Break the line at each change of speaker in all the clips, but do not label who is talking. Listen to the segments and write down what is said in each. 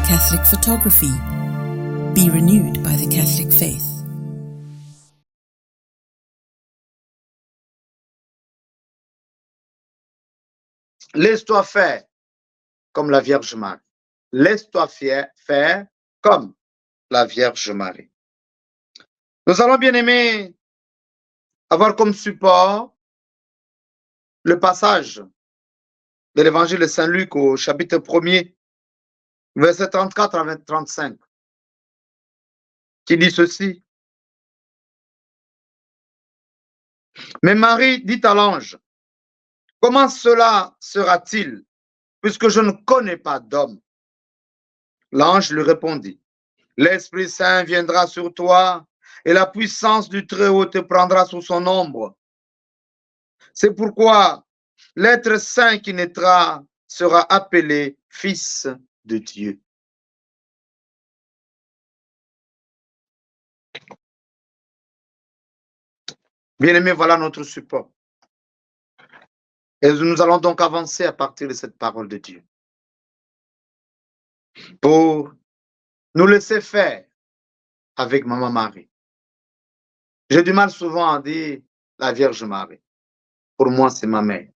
Catholic photography. Be renewed by the Catholic faith.
Laisse-toi faire comme la Vierge Marie. Laisse-toi faire comme la Vierge Marie. Nous allons, bien aimés, avoir comme support le passage de l'évangile de Saint Luc au chapitre 1er, verset 34 à 35, qui dit ceci. Mais Marie dit à l'ange, comment cela sera-t-il, puisque je ne connais pas d'homme? L'ange lui répondit, l'Esprit Saint viendra sur toi et la puissance du Très-Haut te prendra sous son ombre. C'est pourquoi l'être saint qui naîtra sera appelé Fils de Dieu. Bien-aimés, voilà notre support. Et nous allons donc avancer à partir de cette parole de Dieu pour nous laisser faire avec Maman Marie. J'ai du mal souvent à dire la Vierge Marie. Pour moi, c'est ma mère.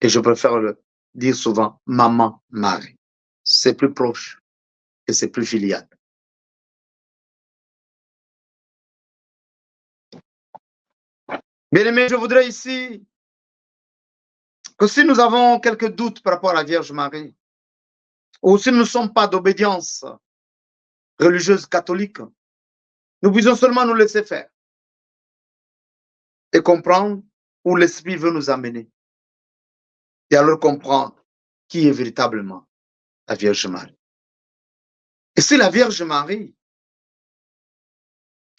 Et je préfère le dire souvent Maman Marie. C'est plus proche et c'est plus filial. Bien-aimés, je voudrais ici que si nous avons quelques doutes par rapport à la Vierge Marie, ou si nous ne sommes pas d'obédience religieuse catholique, nous puissions seulement nous laisser faire et comprendre où l'Esprit veut nous amener. Et alors comprendre qui est véritablement la Vierge Marie. Et si la Vierge Marie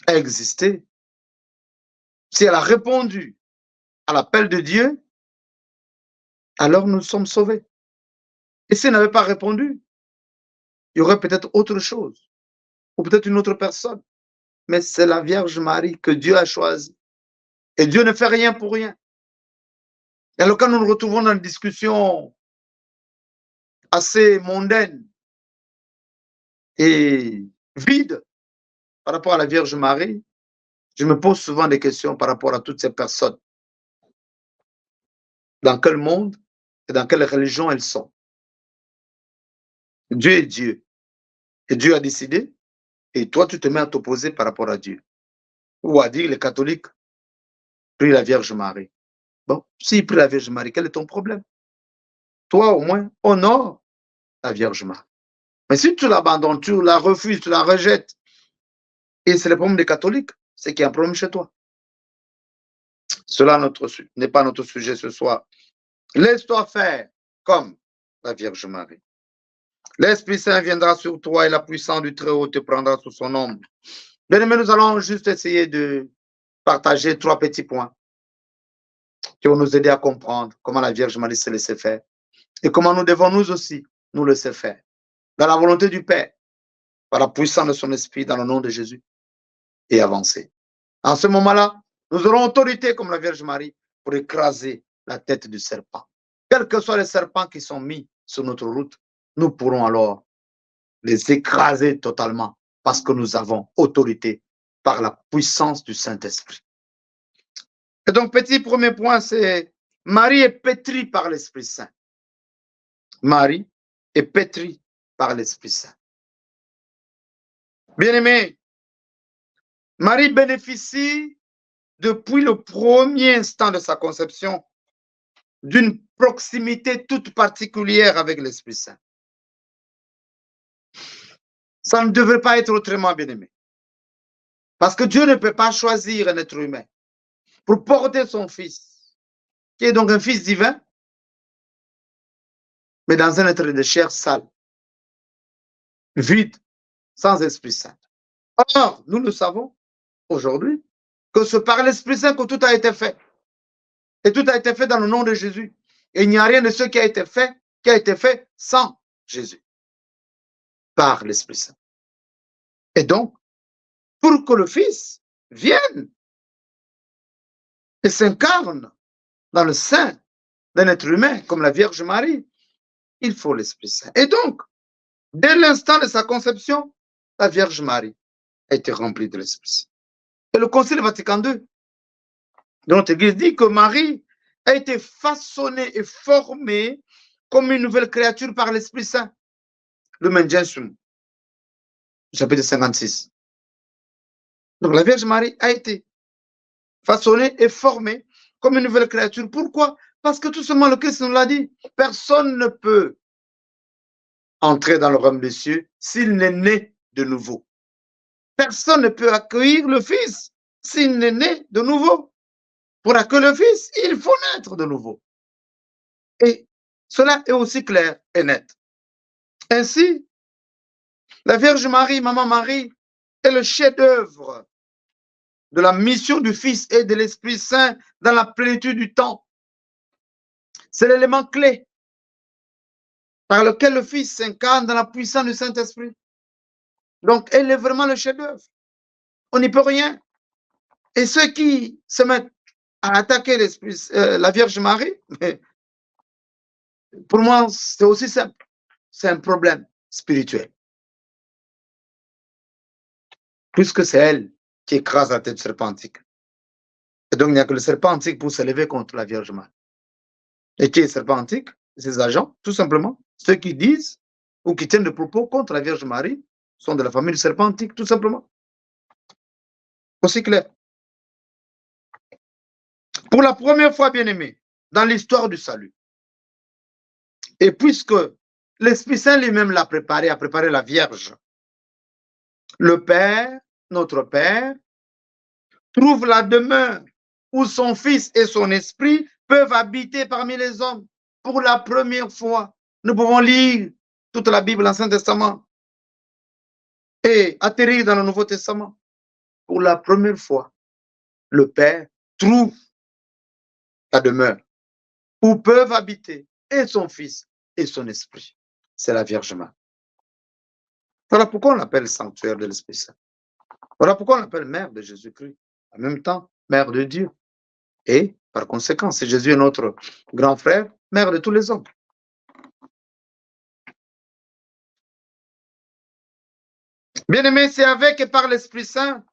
a existé, si elle a répondu à l'appel de Dieu, alors nous sommes sauvés. Et si elle n'avait pas répondu, il y aurait peut-être autre chose, ou peut-être une autre personne. Mais c'est la Vierge Marie que Dieu a choisie. Et Dieu ne fait rien pour rien. Et alors quand nous nous retrouvons dans une discussion assez mondaine et vide par rapport à la Vierge Marie, je me pose souvent des questions par rapport à toutes ces personnes. Dans quel monde et dans quelle religion elles sont? Dieu est Dieu. Et Dieu a décidé. Et toi, tu te mets à t'opposer par rapport à Dieu. Ou à dire les catholiques prient la Vierge Marie. Bon, s'ils prient la Vierge Marie, quel est ton problème? Toi, au moins, honore la Vierge Marie. Mais si tu l'abandonnes, tu la refuses, tu la rejettes, et c'est le problème des catholiques, c'est qu'il y a un problème chez toi. Cela n'est pas notre sujet ce soir. Laisse-toi faire comme la Vierge Marie. L'Esprit Saint viendra sur toi et la puissance du Très-Haut te prendra sous son ombre. Bien aimé, nous allons juste essayer de partager 3 petits points qui vont nous aider à comprendre comment la Vierge Marie s'est laissée faire et comment nous devons nous aussi nous laisser faire dans la volonté du Père, par la puissance de son Esprit, dans le nom de Jésus, et avancer. En ce moment-là, nous aurons autorité comme la Vierge Marie pour écraser la tête du serpent. Quels que soient les serpents qui sont mis sur notre route, nous pourrons alors les écraser totalement parce que nous avons autorité par la puissance du Saint-Esprit. Et donc, petit premier point, c'est Marie est pétrie par l'Esprit Saint. Marie est pétrie par l'Esprit Saint. Bien-aimé, Marie bénéficie depuis le premier instant de sa conception d'une proximité toute particulière avec l'Esprit Saint. Ça ne devrait pas être autrement, bien-aimé. Parce que Dieu ne peut pas choisir un être humain pour porter son Fils, qui est donc un Fils divin, mais dans un être de chair sale, vide, sans Esprit Saint. Or, nous le savons aujourd'hui, que c'est par l'Esprit Saint que tout a été fait. Et tout a été fait dans le nom de Jésus. Et il n'y a rien de ce qui a été fait sans Jésus. Par l'Esprit Saint. Et donc, pour que le Fils vienne et s'incarne dans le sein d'un être humain, comme la Vierge Marie, il faut l'Esprit Saint. Et donc, Dès l'instant de sa conception, la Vierge Marie a été remplie de l'Esprit Saint. Et le Concile Vatican II de notre Église dit que Marie a été façonnée et formée comme une nouvelle créature par l'Esprit Saint. Le Menjensum, chapitre 56. Donc la Vierge Marie a été façonnée et formée comme une nouvelle créature. Pourquoi? Parce que tout simplement le Christ nous l'a dit. Personne ne peut entrer dans le royaume des cieux s'il n'est né de nouveau. Personne ne peut accueillir le Fils s'il n'est né de nouveau. Pour accueillir le Fils, il faut naître de nouveau. Et cela est aussi clair et net. Ainsi, la Vierge Marie, Maman Marie, est le chef-d'œuvre de la mission du Fils et de l'Esprit Saint dans la plénitude du temps. C'est l'élément clé par lequel le Fils s'incarne dans la puissance du Saint-Esprit. Donc, elle est vraiment le chef-d'œuvre. On n'y peut rien. Et ceux qui se mettent à attaquer la Vierge Marie, pour moi, c'est aussi simple. C'est un problème spirituel. Puisque c'est elle qui écrase la tête serpentique. Et donc, il n'y a que le serpent antique pour s'élever contre la Vierge Marie. Et qui est serpent antique? Ses agents, tout simplement. Ceux qui disent ou qui tiennent des propos contre la Vierge Marie sont de la famille du serpent antique, tout simplement. Aussi clair. Pour la première fois, bien-aimé, dans l'histoire du salut, et puisque l'Esprit Saint lui-même l'a préparé, a préparé la Vierge, le Père, notre Père, trouve la demeure où son Fils et son Esprit peuvent habiter parmi les hommes. Pour la première fois, nous pouvons lire toute la Bible, l'Ancien Testament, et atterrir dans le Nouveau Testament. Pour la première fois, le Père trouve la demeure où peuvent habiter et son Fils et son Esprit. C'est la Vierge Marie. Voilà pourquoi on l'appelle sanctuaire de l'Esprit Saint. Voilà pourquoi on l'appelle mère de Jésus-Christ. En même temps, mère de Dieu. Et par conséquent, si Jésus est notre grand frère, mère de tous les hommes. Bien-aimé, c'est avec et par l'Esprit Saint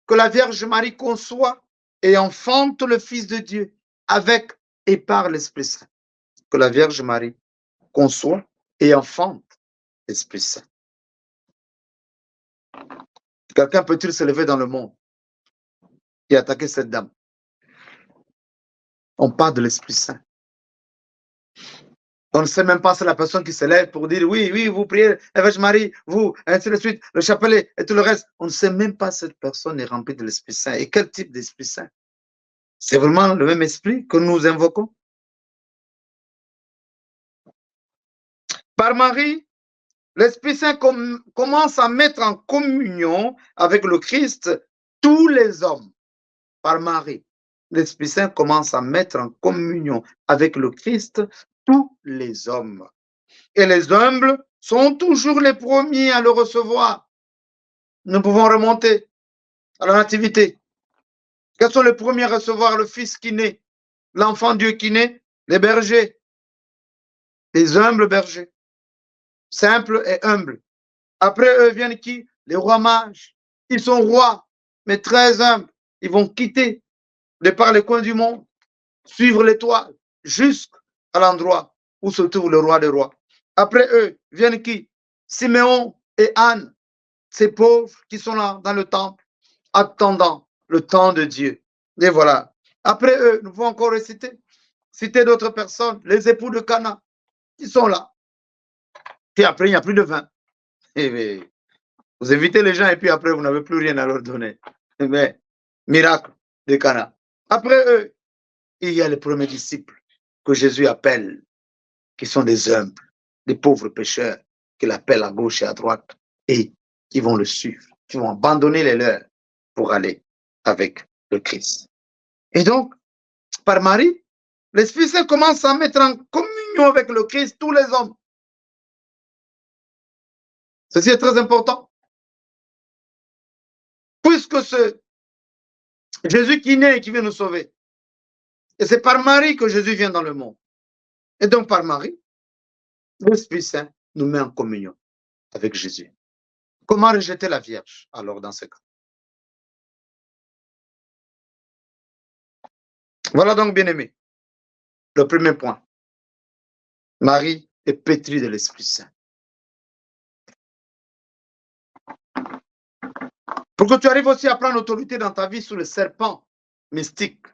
que la Vierge Marie conçoit et enfante le Fils de Dieu. Avec et par l'Esprit Saint que la Vierge Marie conçoit et enfante l'Esprit Saint. Quelqu'un peut-il se lever dans le monde et attaquer cette dame? On parle de l'Esprit Saint. On ne sait même pas si la personne qui se lève pour dire oui, oui, vous priez la Vierge Marie, vous, ainsi de suite, le chapelet et tout le reste. On ne sait même pas si cette personne est remplie de l'Esprit Saint. Et quel type d'Esprit Saint? C'est vraiment le même esprit que nous invoquons? Par Marie, l'Esprit Saint commence à mettre en communion avec le Christ tous les hommes. Par Marie, l'Esprit Saint commence à mettre en communion avec le Christ tous les hommes. Et les humbles sont toujours les premiers à le recevoir. Nous pouvons remonter à la Nativité. Quels sont les premiers à recevoir le Fils qui naît, l'enfant Dieu qui naît? Les bergers, les humbles bergers, simples et humbles. Après eux viennent qui? Les rois mages. Ils sont rois, mais très humbles. Ils vont quitter de par les coins du monde, suivre l'étoile jusqu'à l'endroit où se trouve le roi des rois. Après eux viennent qui? Siméon et Anne, ces pauvres qui sont là dans le temple, attendant le temps de Dieu. Et voilà. Après eux, nous pouvons encore citer d'autres personnes, les époux de Cana, qui sont là. Puis après, il n'y a plus de vin. Et vous invitez les gens et puis après, vous n'avez plus rien à leur donner. Mais, miracle de Cana. Après eux, il y a les premiers disciples que Jésus appelle, qui sont des humbles, des pauvres pécheurs, qu'il appelle à gauche et à droite, et qui vont le suivre, qui vont abandonner les leurs pour aller avec le Christ. Et donc, par Marie, l'Esprit Saint commence à mettre en communion avec le Christ tous les hommes. Ceci est très important. Puisque c'est Jésus qui naît et qui vient nous sauver. Et c'est par Marie que Jésus vient dans le monde. Et donc par Marie, l'Esprit Saint nous met en communion. avec Jésus. Comment rejeter la Vierge, alors, dans ce cas? Voilà donc, bien-aimé, le premier point. Marie est pétrie de l'Esprit Saint. Pour que tu arrives aussi à prendre autorité dans ta vie sur le serpent mystique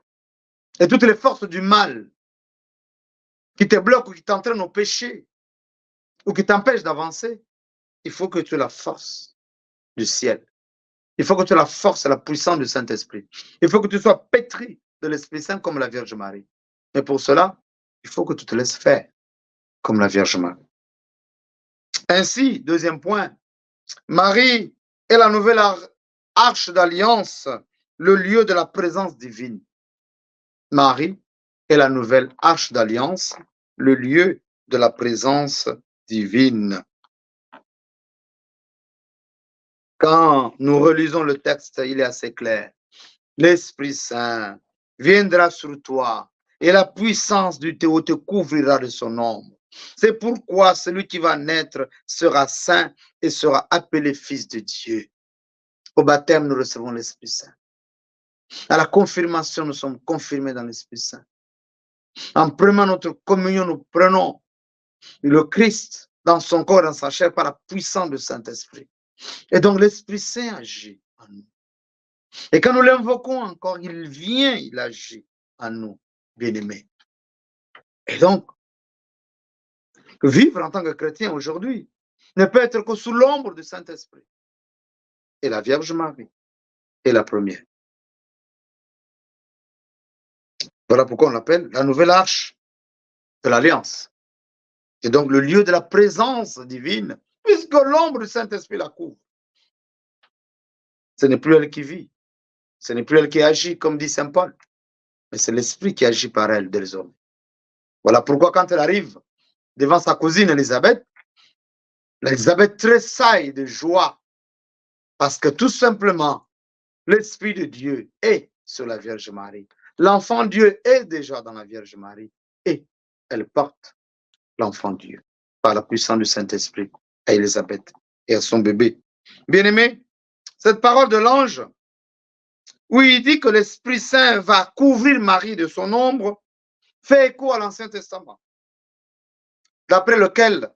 et toutes les forces du mal qui te bloquent ou qui t'entraînent au péché ou qui t'empêchent d'avancer, il faut que tu aies la force du ciel. Il faut que tu aies la force et la puissance du Saint-Esprit. Il faut que tu sois pétri de l'Esprit Saint comme la Vierge Marie. Mais pour cela, il faut que tu te laisses faire comme la Vierge Marie. Ainsi, deuxième point, Marie est la nouvelle arche d'alliance, le lieu de la présence divine. Marie est la nouvelle arche d'alliance, le lieu de la présence divine. Quand nous relisons le texte, il est assez clair. L'Esprit Saint viendra sur toi et la puissance du Théo te couvrira de son ombre. C'est pourquoi celui qui va naître sera saint et sera appelé fils de Dieu. Au baptême, nous recevons l'Esprit Saint. À la confirmation, nous sommes confirmés dans l'Esprit Saint. En prenant notre communion, nous prenons le Christ dans son corps, dans sa chair, par la puissance du Saint-Esprit. Et donc, l'Esprit Saint agit en nous. Et quand nous l'invoquons encore, il vient, il agit en nous, bien-aimés. Et donc, vivre en tant que chrétien aujourd'hui ne peut être que sous l'ombre du Saint-Esprit. Et la Vierge Marie est la première. Voilà pourquoi on l'appelle la nouvelle arche de l'Alliance. Et donc le lieu de la présence divine, puisque l'ombre du Saint-Esprit la couvre. Ce n'est plus elle qui vit, ce n'est plus elle qui agit, comme dit Saint Paul, mais c'est l'Esprit qui agit par elle désormais. Voilà pourquoi quand elle arrive devant sa cousine Élisabeth, Élisabeth tressaille de joie, parce que tout simplement, l'Esprit de Dieu est sur la Vierge Marie. L'enfant Dieu est déjà dans la Vierge Marie et elle porte l'enfant Dieu par la puissance du Saint-Esprit à Élisabeth et à son bébé. Bien-aimé, cette parole de l'ange, où il dit que l'Esprit Saint va couvrir Marie de son ombre, fait écho à l'Ancien Testament, d'après lequel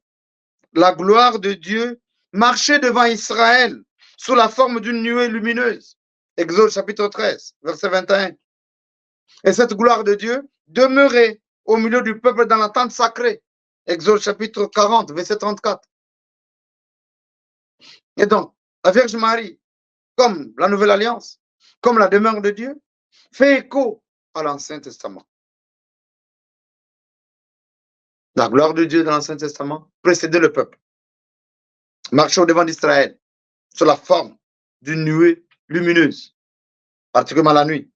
la gloire de Dieu marchait devant Israël sous la forme d'une nuée lumineuse. Exode chapitre 13, verset 21. Et cette gloire de Dieu demeurait au milieu du peuple dans la tente sacrée. Exode chapitre 40, verset 34. Et donc, la Vierge Marie, comme la Nouvelle Alliance, comme la demeure de Dieu, fait écho à l'Ancien Testament. La gloire de Dieu dans l'Ancien Testament précédait le peuple, marchait au devant d'Israël sous la forme d'une nuée lumineuse, particulièrement la nuit,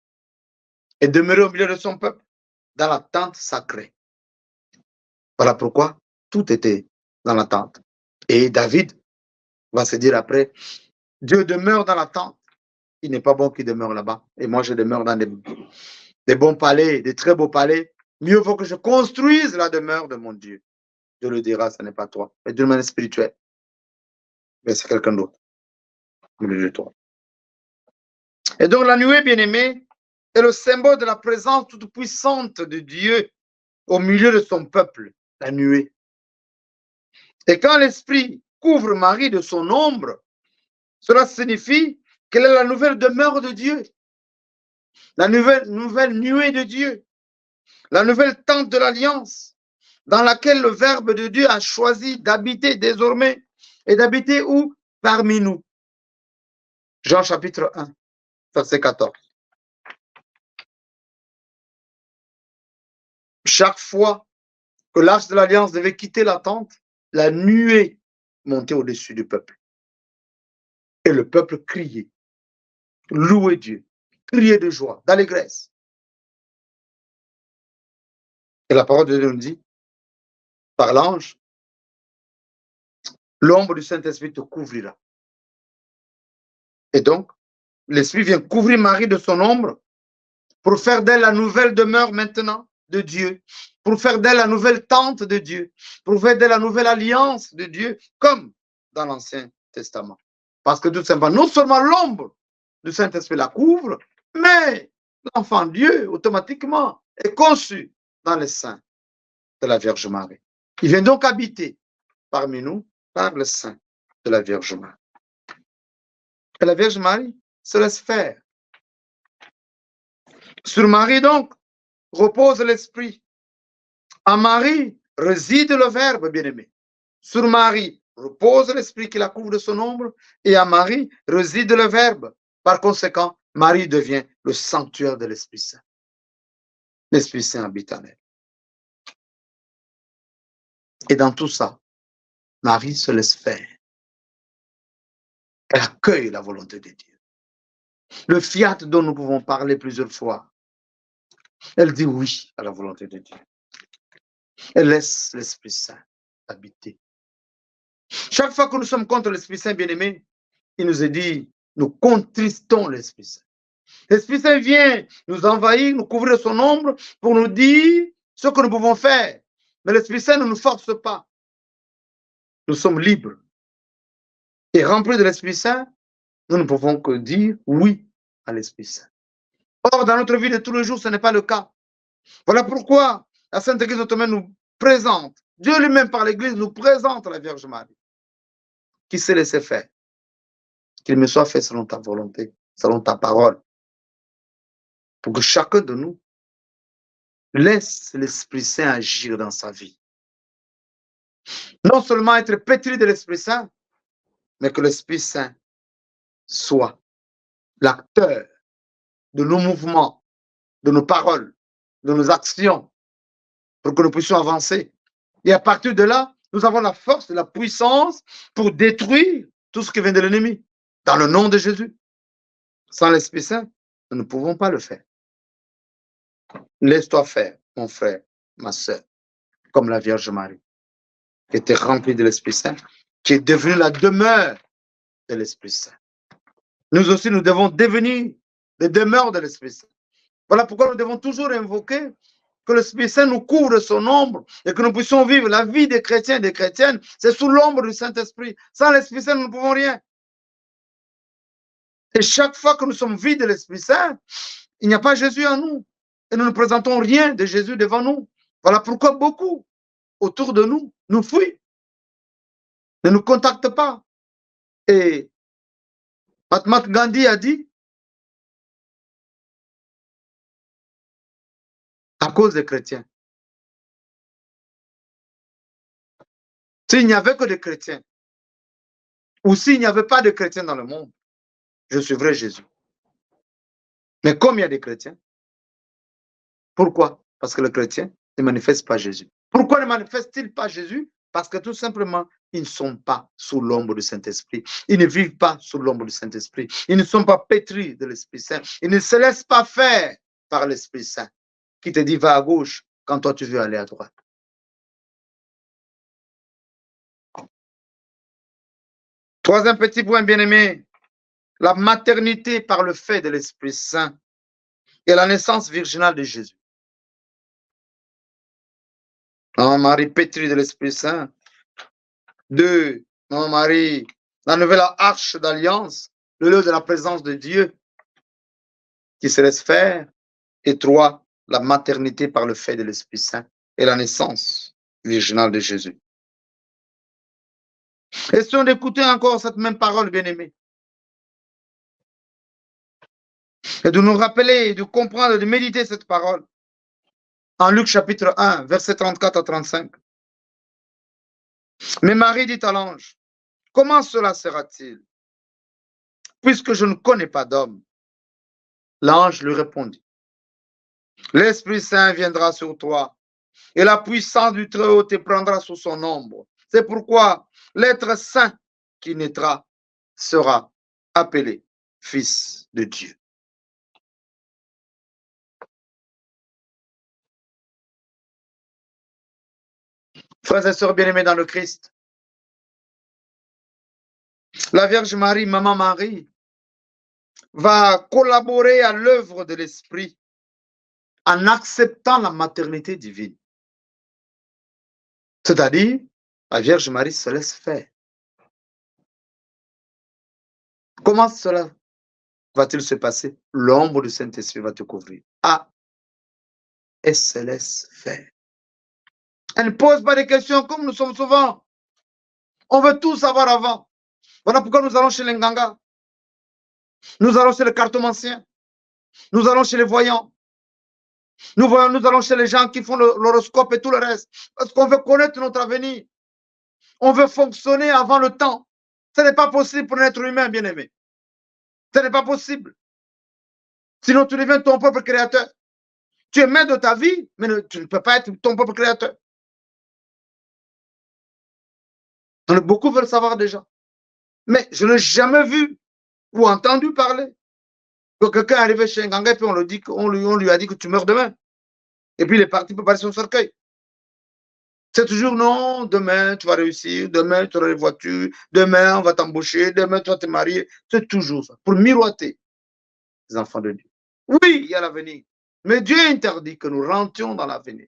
et demeurait au milieu de son peuple dans la tente sacrée. Voilà pourquoi tout était dans la tente. Et David va se dire après, Dieu demeure dans la tente. Il n'est pas bon qu'il demeure là-bas. Et moi, je demeure dans des bons palais, des très beaux palais. Mieux vaut que je construise la demeure de mon Dieu. Dieu le dira, ce n'est pas toi. Mais d'une manière spirituelle. Mais c'est quelqu'un d'autre. Au milieu de toi. Et donc, la nuée, bien-aimée, est le symbole de la présence toute puissante de Dieu au milieu de son peuple, la nuée. Et quand l'Esprit couvre Marie de son ombre, cela signifie qu'elle est la nouvelle demeure de Dieu, la nouvelle nuée de Dieu, la nouvelle tente de l'Alliance, dans laquelle le Verbe de Dieu a choisi d'habiter désormais. Et d'habiter où? Parmi nous. Jean chapitre 1, verset 14. Chaque fois que l'arche de l'Alliance devait quitter la tente, la nuée montait au-dessus du peuple. Et le peuple criait, louait Dieu, criait de joie, d'allégresse. Et la parole de Dieu nous dit, par l'ange, l'ombre du Saint-Esprit te couvrira. Et donc, l'Esprit vient couvrir Marie de son ombre pour faire d'elle la nouvelle demeure maintenant de Dieu, pour faire d'elle la nouvelle tente de Dieu, pour faire d'elle la nouvelle alliance de Dieu, comme dans l'Ancien Testament. Parce que tout simplement, non seulement l'ombre du Saint-Esprit la couvre, mais l'enfant Dieu, automatiquement, est conçu dans le sein de la Vierge Marie. Il vient donc habiter parmi nous par le sein de la Vierge Marie. Et la Vierge Marie se laisse faire. Sur Marie, donc, repose l'Esprit. En Marie réside le Verbe, bien-aimé. Sur Marie repose l'Esprit qui la couvre de son ombre, et à Marie réside le Verbe. Par conséquent, Marie devient le sanctuaire de l'Esprit Saint. L'Esprit Saint habite en elle. Et dans tout ça, Marie se laisse faire. Elle accueille la volonté de Dieu. Le fiat dont nous pouvons parler plusieurs fois, elle dit oui à la volonté de Dieu. Elle laisse l'Esprit Saint habiter. Chaque fois que nous sommes contre l'Esprit Saint, bien-aimé, il nous est dit, nous contristons l'Esprit Saint. L'Esprit Saint vient nous envahir, nous couvrir de son ombre pour nous dire ce que nous pouvons faire. Mais l'Esprit Saint ne nous force pas. Nous sommes libres. Et remplis de l'Esprit Saint, nous ne pouvons que dire oui à l'Esprit Saint. Or, dans notre vie de tous les jours, ce n'est pas le cas. Voilà pourquoi la Sainte Église ottomane nous présente, Dieu lui-même par l'Église nous présente la Vierge Marie, qui s'est laissé faire. Qu'il me soit fait selon ta volonté, selon ta parole. Pour que chacun de nous laisse l'Esprit Saint agir dans sa vie. Non seulement être pétri de l'Esprit Saint, mais que l'Esprit Saint soit l'acteur de nos mouvements, de nos paroles, de nos actions, pour que nous puissions avancer. Et à partir de là, nous avons la force et la puissance pour détruire tout ce qui vient de l'ennemi, dans le nom de Jésus. Sans l'Esprit Saint, nous ne pouvons pas le faire. Laisse-toi faire, mon frère, ma soeur, comme la Vierge Marie, qui était remplie de l'Esprit Saint, qui est devenue la demeure de l'Esprit Saint. Nous aussi, nous devons devenir les demeures de l'Esprit Saint. Voilà pourquoi nous devons toujours invoquer que l'Esprit Saint nous couvre de son ombre et que nous puissions vivre la vie des chrétiens et des chrétiennes. C'est sous l'ombre du Saint-Esprit. Sans l'Esprit Saint, nous ne pouvons rien. Et chaque fois que nous sommes vides de l'Esprit Saint, il n'y a pas Jésus en nous. Et nous ne présentons rien de Jésus devant nous. Voilà pourquoi beaucoup autour de nous nous fuient, ne nous contactent pas. Et Mahatma Gandhi a dit, à cause des chrétiens. S'il n'y avait que des chrétiens, ou s'il n'y avait pas de chrétiens dans le monde, je suivrais Jésus. Mais comme il y a des chrétiens, pourquoi? Parce que les chrétiens ne manifestent pas Jésus. Pourquoi ne manifestent-ils pas Jésus? Parce que tout simplement, ils ne sont pas sous l'ombre du Saint-Esprit. Ils ne vivent pas sous l'ombre du Saint-Esprit. Ils ne sont pas pétris de l'Esprit Saint. Ils ne se laissent pas faire par l'Esprit Saint, qui te dit va à gauche quand toi tu veux aller à droite. Troisième petit point, bien-aimé, la maternité par le fait de l'Esprit Saint et la naissance virginale de Jésus. Maman Marie pétrie de l'Esprit Saint. 2, Maman Marie, la nouvelle arche d'alliance, le lieu de la présence de Dieu qui se laisse faire. Et 3, la maternité par le fait de l'Esprit Saint et la naissance virginale de Jésus. Essayons d'écouter encore cette même parole, bien-aimée. Et de nous rappeler, de comprendre, de méditer cette parole. En Luc chapitre 1, versets 34 à 35. Mais Marie dit à l'ange, comment cela sera-t-il, puisque je ne connais pas d'homme? L'ange lui répondit, l'Esprit Saint viendra sur toi, et la puissance du Très-Haut te prendra sous son ombre. C'est pourquoi l'être saint qui naîtra sera appelé Fils de Dieu. Frères et sœurs bien-aimés dans le Christ, la Vierge Marie, Maman Marie, va collaborer à l'œuvre de l'Esprit en acceptant la maternité divine. C'est-à-dire, la Vierge Marie se laisse faire. Comment cela va-t-il se passer? L'ombre du Saint-Esprit va te couvrir. Ah, elle se laisse faire. Elle ne pose pas de questions comme nous sommes souvent. On veut tout savoir avant. Voilà pourquoi nous allons chez les Nganga. Nous allons chez les cartomanciens. Nous allons chez les voyants. Nous allons chez les gens qui font l'horoscope et tout le reste. Parce qu'on veut connaître notre avenir. On veut fonctionner avant le temps. Ce n'est pas possible pour un être humain, bien-aimé. Ce n'est pas possible. Sinon, tu deviens ton propre créateur. Tu es maître de ta vie, mais tu ne peux pas être ton propre créateur. Beaucoup veulent savoir déjà. Mais je n'ai jamais vu ou entendu parler que quelqu'un est arrivé chez un ganga et puis on lui a dit que tu meurs demain. Et puis il est parti pour parler son cercueil. C'est toujours non, demain tu vas réussir, demain tu auras les voitures, demain on va t'embaucher, demain tu vas te marier. C'est toujours ça, pour miroiter les enfants de Dieu. Oui, il y a l'avenir. Mais Dieu interdit que nous rentrions dans l'avenir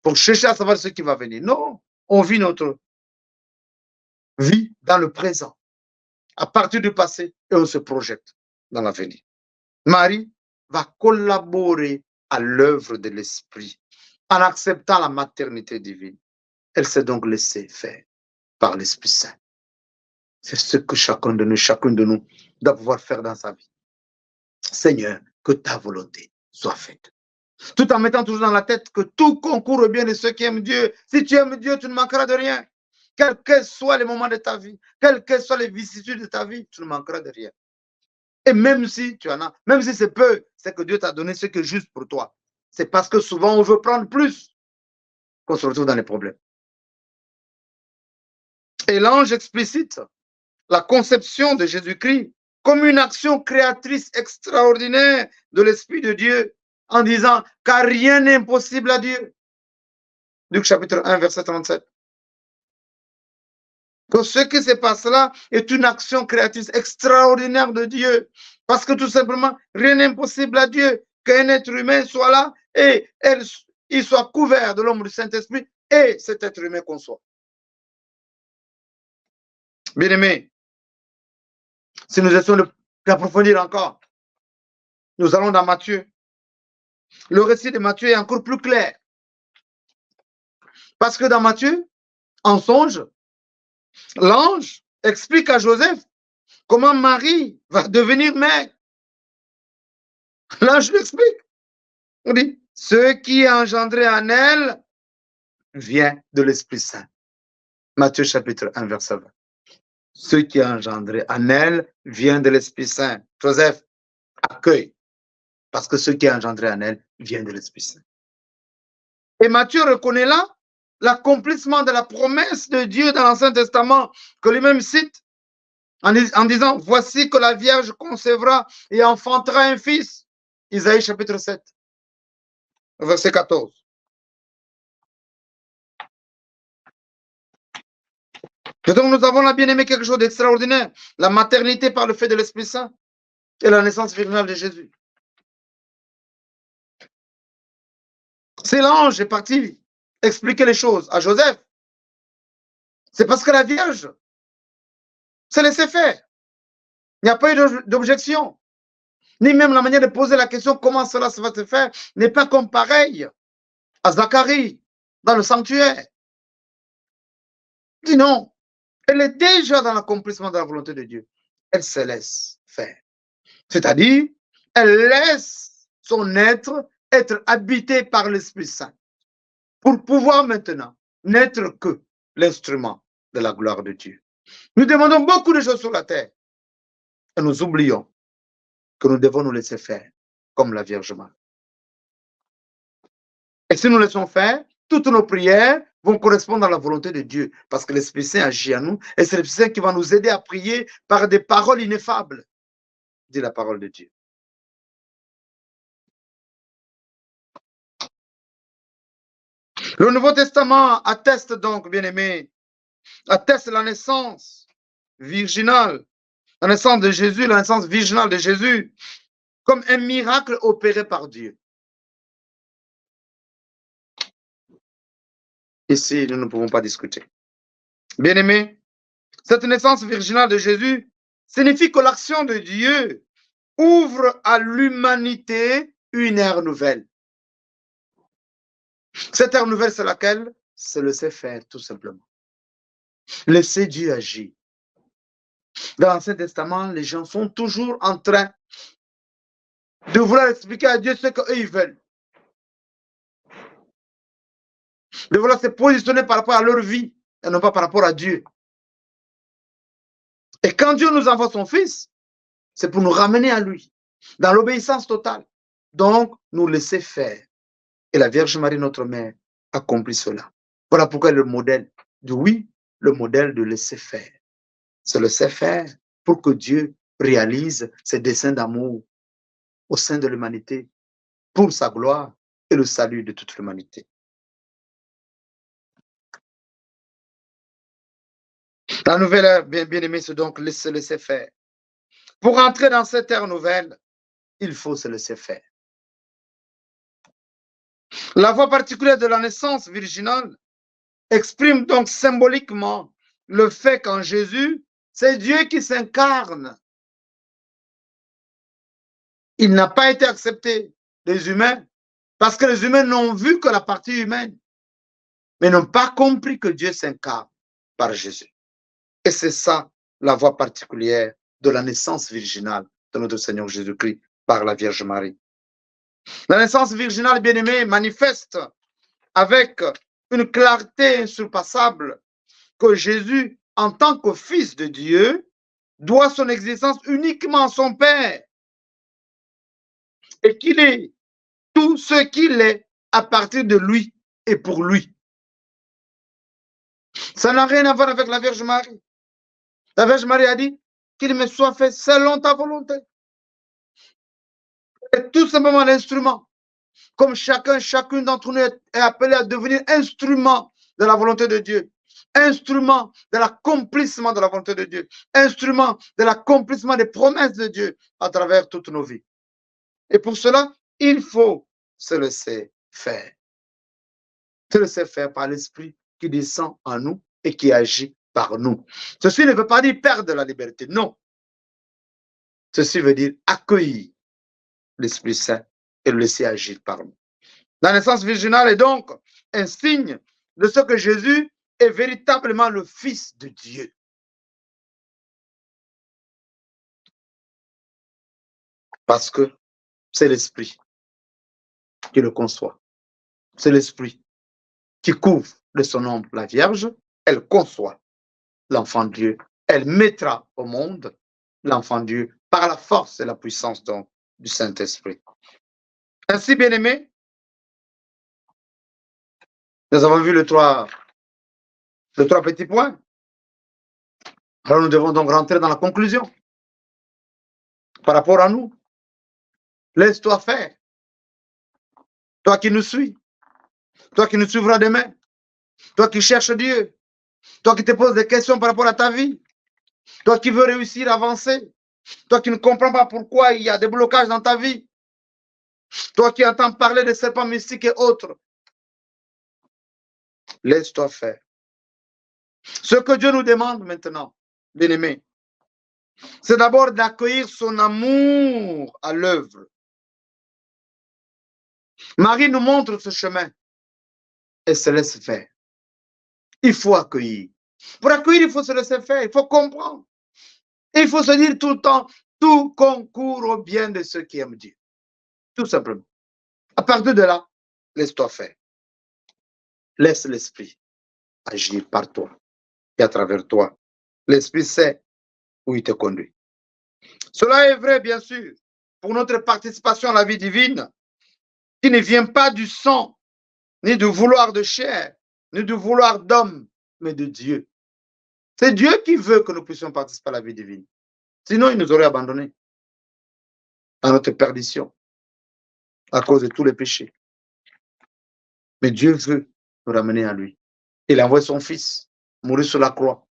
pour chercher à savoir ce qui va venir. Non, on vit notre vie dans le présent, à partir du passé, et on se projette dans l'avenir. Marie va collaborer à l'œuvre de l'Esprit en acceptant la maternité divine. Elle s'est donc laissée faire par l'Esprit Saint. C'est ce que chacune de nous doit pouvoir faire dans sa vie. Seigneur, que ta volonté soit faite. Tout en mettant toujours dans la tête que tout concourt au bien de ceux qui aiment Dieu. Si tu aimes Dieu, tu ne manqueras de rien. Quels que soient les moments de ta vie, quelles que soient les vicissitudes de ta vie, tu ne manqueras de rien. Et même si tu en as, même si c'est peu, c'est que Dieu t'a donné ce qui est juste pour toi. C'est parce que souvent on veut prendre plus qu'on se retrouve dans les problèmes. Et l'ange explicite la conception de Jésus-Christ comme une action créatrice extraordinaire de l'Esprit de Dieu en disant car rien n'est impossible à Dieu. Luc chapitre 1, verset 37. Que ce qui se passe là est une action créatrice extraordinaire de Dieu. Parce que tout simplement, rien n'est impossible à Dieu. Qu'un être humain soit là et il soit couvert de l'ombre du Saint-Esprit et cet être humain qu'on soit. Bien-aimés, si nous essayons d'approfondir encore, nous allons dans Matthieu. Le récit de Matthieu est encore plus clair. Parce que dans Matthieu, en songe, l'ange explique à Joseph comment Marie va devenir mère. L'ange l'explique. On dit, ce qui est engendré en elle vient de l'Esprit Saint. Matthieu chapitre 1, verset 20. Ce qui est engendré en elle vient de l'Esprit Saint. Joseph, accueille. Parce que ce qui est engendré en elle vient de l'Esprit Saint. Et Matthieu reconnaît là l'accomplissement de la promesse de Dieu dans l'Ancien Testament, que lui-même cite en disant, voici que la Vierge concevra et enfantera un fils. Isaïe chapitre 7, verset 14. Et donc nous avons là, bien aimé, quelque chose d'extraordinaire. La maternité par le fait de l'Esprit Saint et la naissance virginale de Jésus. C'est l'ange est parti expliquer les choses à Joseph. C'est parce que la Vierge s'est laissée faire. Il n'y a pas eu d'objection. Ni même la manière de poser la question comment cela va se faire n'est pas comme pareil à Zacharie dans le sanctuaire. Dis non. Elle est déjà dans l'accomplissement de la volonté de Dieu. Elle se laisse faire. C'est-à-dire, elle laisse son être habité par l'Esprit Saint pour pouvoir maintenant n'être que l'instrument de la gloire de Dieu. Nous demandons beaucoup de choses sur la terre et nous oublions que nous devons nous laisser faire comme la Vierge Marie. Et si nous laissons faire, toutes nos prières vont correspondre à la volonté de Dieu parce que l'Esprit Saint agit à nous et c'est l'Esprit Saint qui va nous aider à prier par des paroles ineffables, dit la parole de Dieu. Le Nouveau Testament atteste donc, bien-aimés, atteste la naissance virginale, la naissance de Jésus, la naissance virginale de Jésus, comme un miracle opéré par Dieu. Ici, nous ne pouvons pas discuter. Bien-aimés, cette naissance virginale de Jésus signifie que l'action de Dieu ouvre à l'humanité une ère nouvelle. Cette ère nouvelle, c'est laquelle? C'est le laisser faire, tout simplement. Laisser Dieu agir. Dans l'Ancien Testament, les gens sont toujours en train de vouloir expliquer à Dieu ce qu'eux ils veulent. De vouloir se positionner par rapport à leur vie et non pas par rapport à Dieu. Et quand Dieu nous envoie son Fils, c'est pour nous ramener à lui, dans l'obéissance totale. Donc, nous laisser faire. Et la Vierge Marie, notre mère, accomplit cela. Voilà pourquoi le modèle de oui, le modèle de laisser faire. C'est laisser faire pour que Dieu réalise ses desseins d'amour au sein de l'humanité, pour sa gloire et le salut de toute l'humanité. La nouvelle ère, bien aimée, c'est donc se laisser faire. Pour entrer dans cette ère nouvelle, il faut se laisser faire. La voie particulière de la naissance virginale exprime donc symboliquement le fait qu'en Jésus, c'est Dieu qui s'incarne. Il n'a pas été accepté des humains parce que les humains n'ont vu que la partie humaine, mais n'ont pas compris que Dieu s'incarne par Jésus. Et c'est ça la voie particulière de la naissance virginale de notre Seigneur Jésus-Christ par la Vierge Marie. La naissance virginale, bien-aimée, manifeste avec une clarté insurpassable que Jésus, en tant que Fils de Dieu, doit son existence uniquement à son Père et qu'il est tout ce qu'il est à partir de lui et pour lui. Ça n'a rien à voir avec la Vierge Marie. La Vierge Marie a dit qu'il me soit fait selon ta volonté. Et tout simplement l'instrument. Comme chacune d'entre nous est appelé à devenir instrument de la volonté de Dieu. Instrument de l'accomplissement de la volonté de Dieu. Instrument de l'accomplissement des promesses de Dieu à travers toutes nos vies. Et pour cela, il faut se laisser faire. Se laisser faire par l'Esprit qui descend en nous et qui agit par nous. Ceci ne veut pas dire perdre la liberté, non. Ceci veut dire accueillir l'Esprit Saint et le laisser agir par nous. La naissance virginale est donc un signe de ce que Jésus est véritablement le Fils de Dieu. Parce que c'est l'Esprit qui le conçoit. C'est l'Esprit qui couvre de son ombre la Vierge. Elle conçoit l'enfant de Dieu. Elle mettra au monde l'enfant de Dieu par la force et la puissance donc du Saint-Esprit. Ainsi, bien-aimés, nous avons vu les trois petits points. Alors nous devons donc rentrer dans la conclusion. Par rapport à nous, laisse-toi faire. Toi qui nous suis, toi qui nous suivras demain, toi qui cherches Dieu, toi qui te poses des questions par rapport à ta vie, toi qui veux réussir à avancer, toi qui ne comprends pas pourquoi il y a des blocages dans ta vie, toi qui entends parler de serpents mystiques et autres, laisse-toi faire. Ce que Dieu nous demande maintenant, bien-aimés, c'est d'abord d'accueillir son amour à l'œuvre. Marie nous montre ce chemin et se laisse faire. Il faut accueillir. Pour accueillir, il faut se laisser faire, il faut comprendre. Et il faut se dire tout le temps, tout concourt au bien de ceux qui aiment Dieu. Tout simplement. À partir de là, laisse-toi faire. Laisse l'Esprit agir par toi et à travers toi. L'Esprit sait où il te conduit. Cela est vrai, bien sûr, pour notre participation à la vie divine, qui ne vient pas du sang, ni du vouloir de chair, ni du vouloir d'homme, mais de Dieu. C'est Dieu qui veut que nous puissions participer à la vie divine. Sinon, il nous aurait abandonnés à notre perdition à cause de tous les péchés. Mais Dieu veut nous ramener à lui. Il a envoyé son Fils mourir sur la croix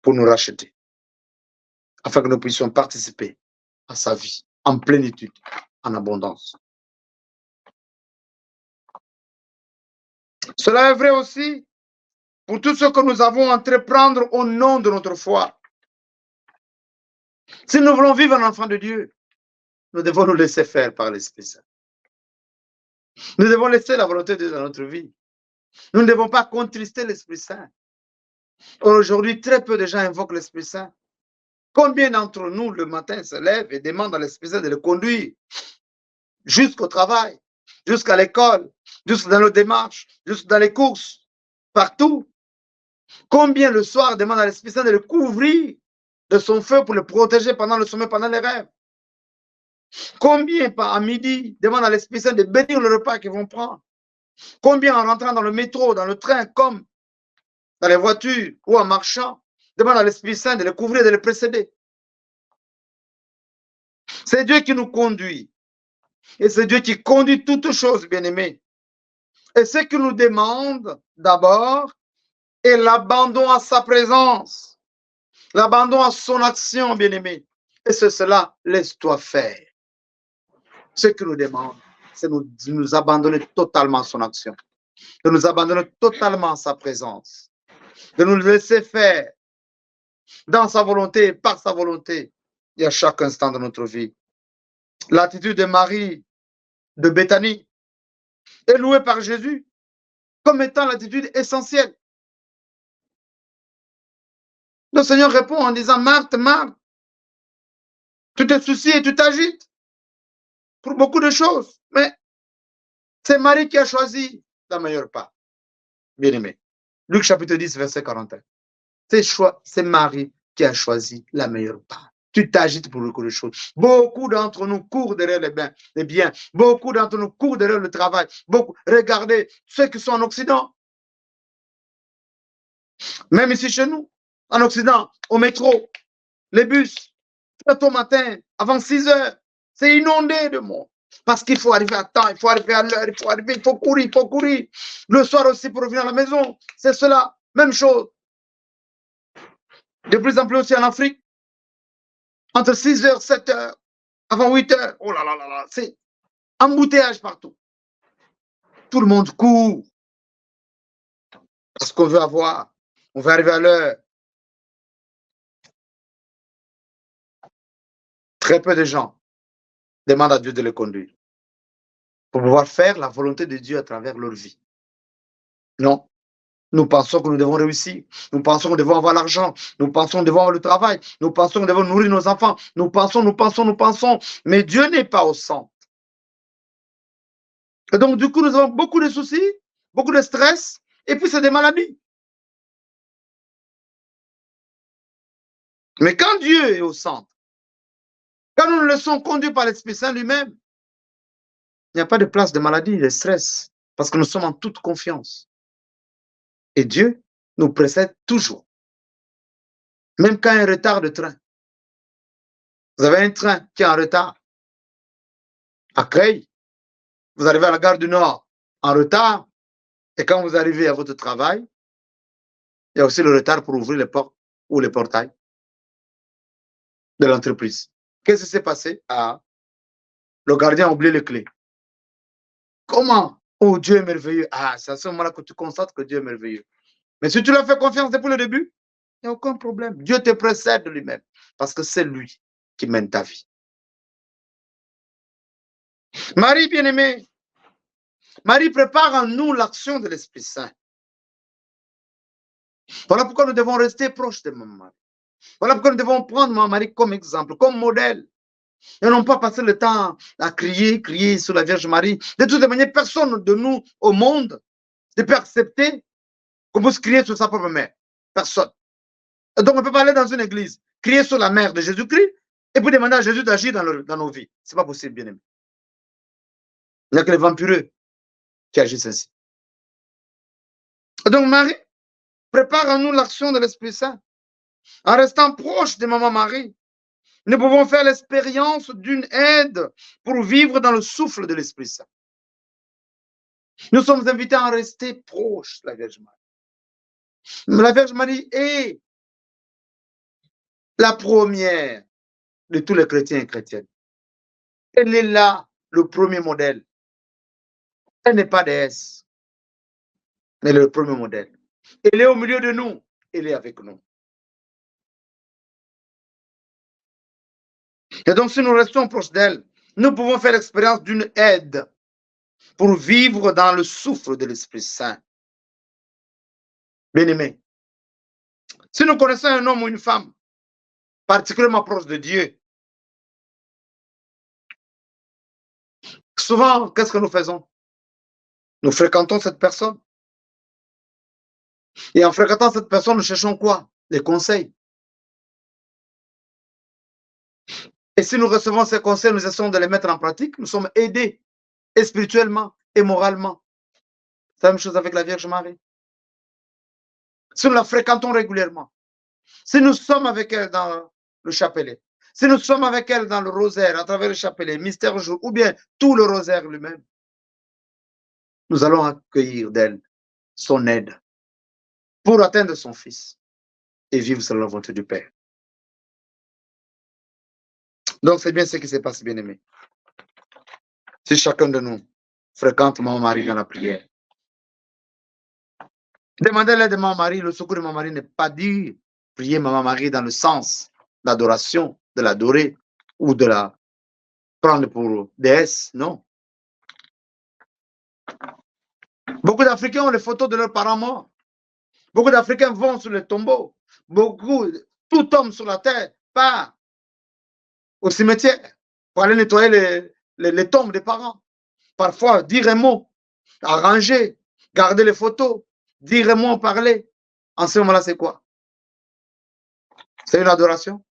pour nous racheter, afin que nous puissions participer à sa vie en plénitude, en abondance. Cela est vrai aussi pour tout ce que nous avons entreprendre au nom de notre foi. Si nous voulons vivre un enfant de Dieu, nous devons nous laisser faire par l'Esprit Saint. Nous devons laisser la volonté de Dieu dans notre vie. Nous ne devons pas contrister l'Esprit Saint. Aujourd'hui, très peu de gens invoquent l'Esprit Saint. Combien d'entre nous, le matin, se lèvent et demandent à l'Esprit Saint de le conduire jusqu'au travail, jusqu'à l'école, jusque dans nos démarches, jusque dans les courses, partout. Combien le soir demandent à l'Esprit Saint de le couvrir de son feu pour le protéger pendant le sommeil, pendant les rêves. Combien à midi demandent à l'Esprit Saint de bénir le repas qu'ils vont prendre. Combien en rentrant dans le métro, dans le train, comme dans les voitures ou en marchant, demandent à l'Esprit Saint de le couvrir, de le précéder. C'est Dieu qui nous conduit. Et c'est Dieu qui conduit toutes choses, bien-aimés. Et ce qu'il nous demande d'abord est l'abandon à sa présence, l'abandon à son action, bien-aimé. Et c'est cela, laisse-toi faire. Ce qu'il nous demande, c'est de nous abandonner totalement à son action, de nous abandonner totalement à sa présence, de nous laisser faire dans sa volonté, par sa volonté, et à chaque instant de notre vie. L'attitude de Marie de Béthanie est louée par Jésus comme étant l'attitude essentielle. Le Seigneur répond en disant, Marthe, Marthe, tu te soucies et tu t'agites pour beaucoup de choses, mais c'est Marie qui a choisi la meilleure part. Bien-aimé. Luc chapitre 10, verset 41. C'est Marie qui a choisi la meilleure part. Tu t'agites pour beaucoup de choses. Beaucoup d'entre nous courent derrière les biens. Beaucoup d'entre nous courent derrière le travail. Regardez ceux qui sont en Occident. Même ici chez nous, en Occident, au métro, les bus, très tôt matin, avant 6 heures, c'est inondé de monde. Parce qu'il faut arriver à temps, il faut arriver à l'heure, il faut courir, il faut courir. Le soir aussi pour revenir à la maison, c'est cela, même chose. De plus en plus aussi en Afrique, entre 6 heures, 7 heures, avant 8 heures, oh là là là là, c'est embouteillage partout. Tout le monde court. Parce qu'on veut avoir, on veut arriver à l'heure. Très peu de gens demandent à Dieu de les conduire pour pouvoir faire la volonté de Dieu à travers leur vie. Non. Nous pensons que nous devons réussir. Nous pensons que nous devons avoir l'argent. Nous pensons que nous devons avoir le travail. Nous pensons que nous devons nourrir nos enfants. Nous pensons. Mais Dieu n'est pas au centre. Et donc, du coup, nous avons beaucoup de soucis, beaucoup de stress, et puis c'est des maladies. Mais quand Dieu est au centre, quand nous nous laissons conduire par l'Esprit Saint lui-même, il n'y a pas de place de maladie, de stress, parce que nous sommes en toute confiance. Et Dieu nous précède toujours. Même quand il y a un retard de train. Vous avez un train qui est en retard. À Creil, vous arrivez à la gare du Nord en retard. Et quand vous arrivez à votre travail, il y a aussi le retard pour ouvrir les portes ou les portails de l'entreprise. Qu'est-ce qui s'est passé? Ah, le gardien a oublié les clés. Comment? Oh, Dieu est merveilleux. Ah, c'est à ce moment-là que tu constates que Dieu est merveilleux. Mais si tu lui as fait confiance depuis le début, il n'y a aucun problème. Dieu te précède de lui-même parce que c'est lui qui mène ta vie. Marie bien-aimée, Marie prépare en nous l'action de l'Esprit Saint. Voilà pourquoi nous devons rester proches de maman. Voilà pourquoi nous devons prendre maman Marie comme exemple, comme modèle. Et non pas passer le temps à crier sur la Vierge Marie. De toute manière, personne de nous au monde ne peut accepter qu'on puisse crier sur sa propre mère. Personne. Et donc, on ne peut pas aller dans une église, crier sur la mère de Jésus-Christ et puis demander à Jésus d'agir dans nos vies. Ce n'est pas possible, bien aimé. Il n'y a que les vampireux qui agissent ainsi. Et donc, Marie prépare en nous l'action de l'Esprit Saint. En restant proche de maman Marie, nous pouvons faire l'expérience d'une aide pour vivre dans le souffle de l'Esprit Saint. Nous sommes invités à rester proches de la Vierge Marie. La Vierge Marie est la première de tous les chrétiens et chrétiennes. Elle est là, le premier modèle. Elle n'est pas déesse, mais elle est le premier modèle. Elle est au milieu de nous, elle est avec nous. Et donc, si nous restons proches d'elle, nous pouvons faire l'expérience d'une aide pour vivre dans le souffle de l'Esprit Saint. Bien-aimés, si nous connaissons un homme ou une femme particulièrement proche de Dieu, souvent, qu'est-ce que nous faisons? Nous fréquentons cette personne. Et en fréquentant cette personne, nous cherchons quoi? Des conseils. Et si nous recevons ces conseils, nous essayons de les mettre en pratique, nous sommes aidés et spirituellement et moralement. C'est la même chose avec la Vierge Marie. Si nous la fréquentons régulièrement, si nous sommes avec elle dans le chapelet, si nous sommes avec elle dans le rosaire, à travers le chapelet, mystère jour, ou bien tout le rosaire lui-même, nous allons accueillir d'elle son aide pour atteindre son Fils et vivre selon la volonté du Père. Donc, c'est bien ce qui s'est passé, bien-aimé. Si chacun de nous fréquente Maman Marie dans la prière, demandez l'aide de Maman Marie. Le secours de Maman Marie n'est pas dire prier Maman Marie dans le sens d'adoration, de l'adorer ou de la prendre pour déesse, non. Beaucoup d'Africains ont les photos de leurs parents morts. Beaucoup d'Africains vont sur les tombeaux. Tout homme sur la terre part au cimetière pour aller nettoyer les tombes des parents. Parfois, dire un mot, arranger, garder les photos, dire un mot, parler. En ce moment-là, c'est quoi? C'est une adoration.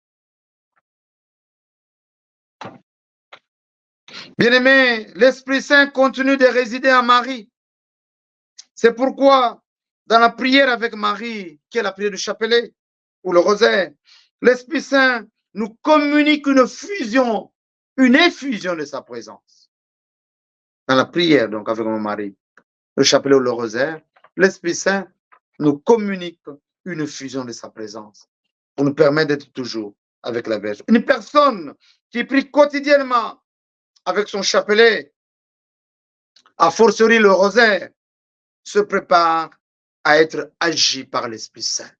Bien-aimé, l'Esprit Saint continue de résider en Marie. C'est pourquoi, dans la prière avec Marie, qui est la prière du chapelet ou le rosaire, l'Esprit Saint nous communique une fusion, une effusion de sa présence. Dans la prière, donc, avec Marie, le chapelet ou le rosaire, l'Esprit Saint nous communique une fusion de sa présence pour nous permettre d'être toujours avec la Vierge. Une personne qui prie quotidiennement avec son chapelet, a fortiori le rosaire, se prépare à être agi par l'Esprit Saint.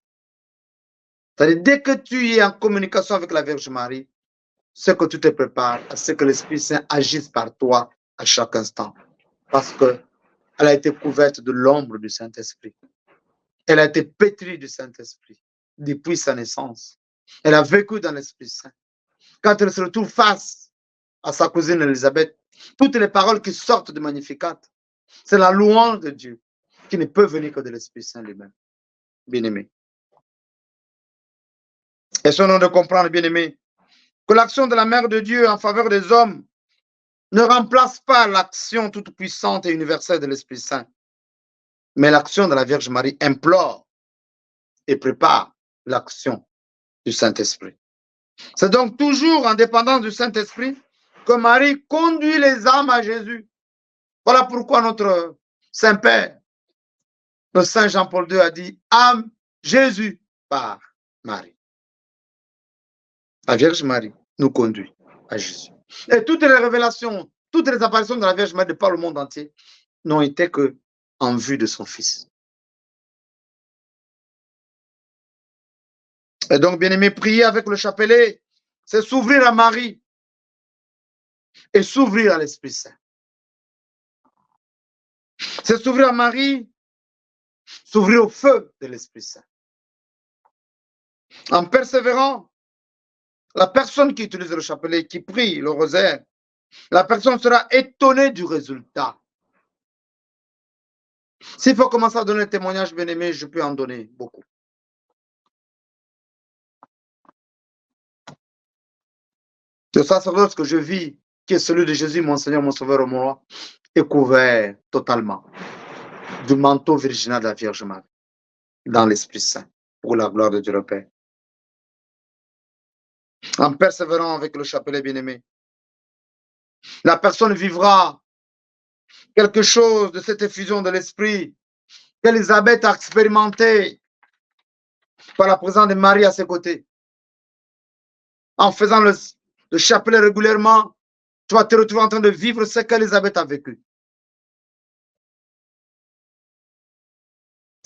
C'est-à-dire, dès que tu es en communication avec la Vierge Marie, c'est que tu te prépares à ce que l'Esprit Saint agisse par toi à chaque instant. Parce qu'elle a été couverte de l'ombre du Saint-Esprit. Elle a été pétrie du Saint-Esprit depuis sa naissance. Elle a vécu dans l'Esprit Saint. Quand elle se retrouve face à sa cousine Élisabeth, toutes les paroles qui sortent de Magnificat, c'est la louange de Dieu qui ne peut venir que de l'Esprit Saint lui-même. Bien-aimé. Essayons de comprendre, bien-aimé, que l'action de la Mère de Dieu en faveur des hommes ne remplace pas l'action toute puissante et universelle de l'Esprit Saint. Mais l'action de la Vierge Marie implore et prépare l'action du Saint-Esprit. C'est donc toujours en dépendance du Saint-Esprit que Marie conduit les âmes à Jésus. Voilà pourquoi notre Saint-Père, le Saint Jean-Paul II, a dit « âme Jésus par Marie ». La Vierge Marie nous conduit à Jésus. Et toutes les révélations, toutes les apparitions de la Vierge Marie de par le monde entier n'ont été que en vue de son Fils. Et donc, bien-aimé, prier avec le chapelet, c'est s'ouvrir à Marie et s'ouvrir à l'Esprit Saint. C'est s'ouvrir à Marie, s'ouvrir au feu de l'Esprit Saint. En persévérant, la personne qui utilise le chapelet, qui prie le rosaire, la personne sera étonnée du résultat. S'il faut commencer à donner un témoignage, bien-aimé, je peux en donner beaucoup. Le sacerdoce que je vis, qui est celui de Jésus, mon Seigneur, mon Sauveur, mon roi, est couvert totalement du manteau virginal de la Vierge Marie, dans l'Esprit Saint, pour la gloire de Dieu le Père. En persévérant avec le chapelet, bien-aimé, la personne vivra quelque chose de cette effusion de l'Esprit qu'Élisabeth a expérimenté par la présence de Marie à ses côtés. En faisant le chapelet régulièrement, tu vas te retrouver en train de vivre ce qu'Élisabeth a vécu.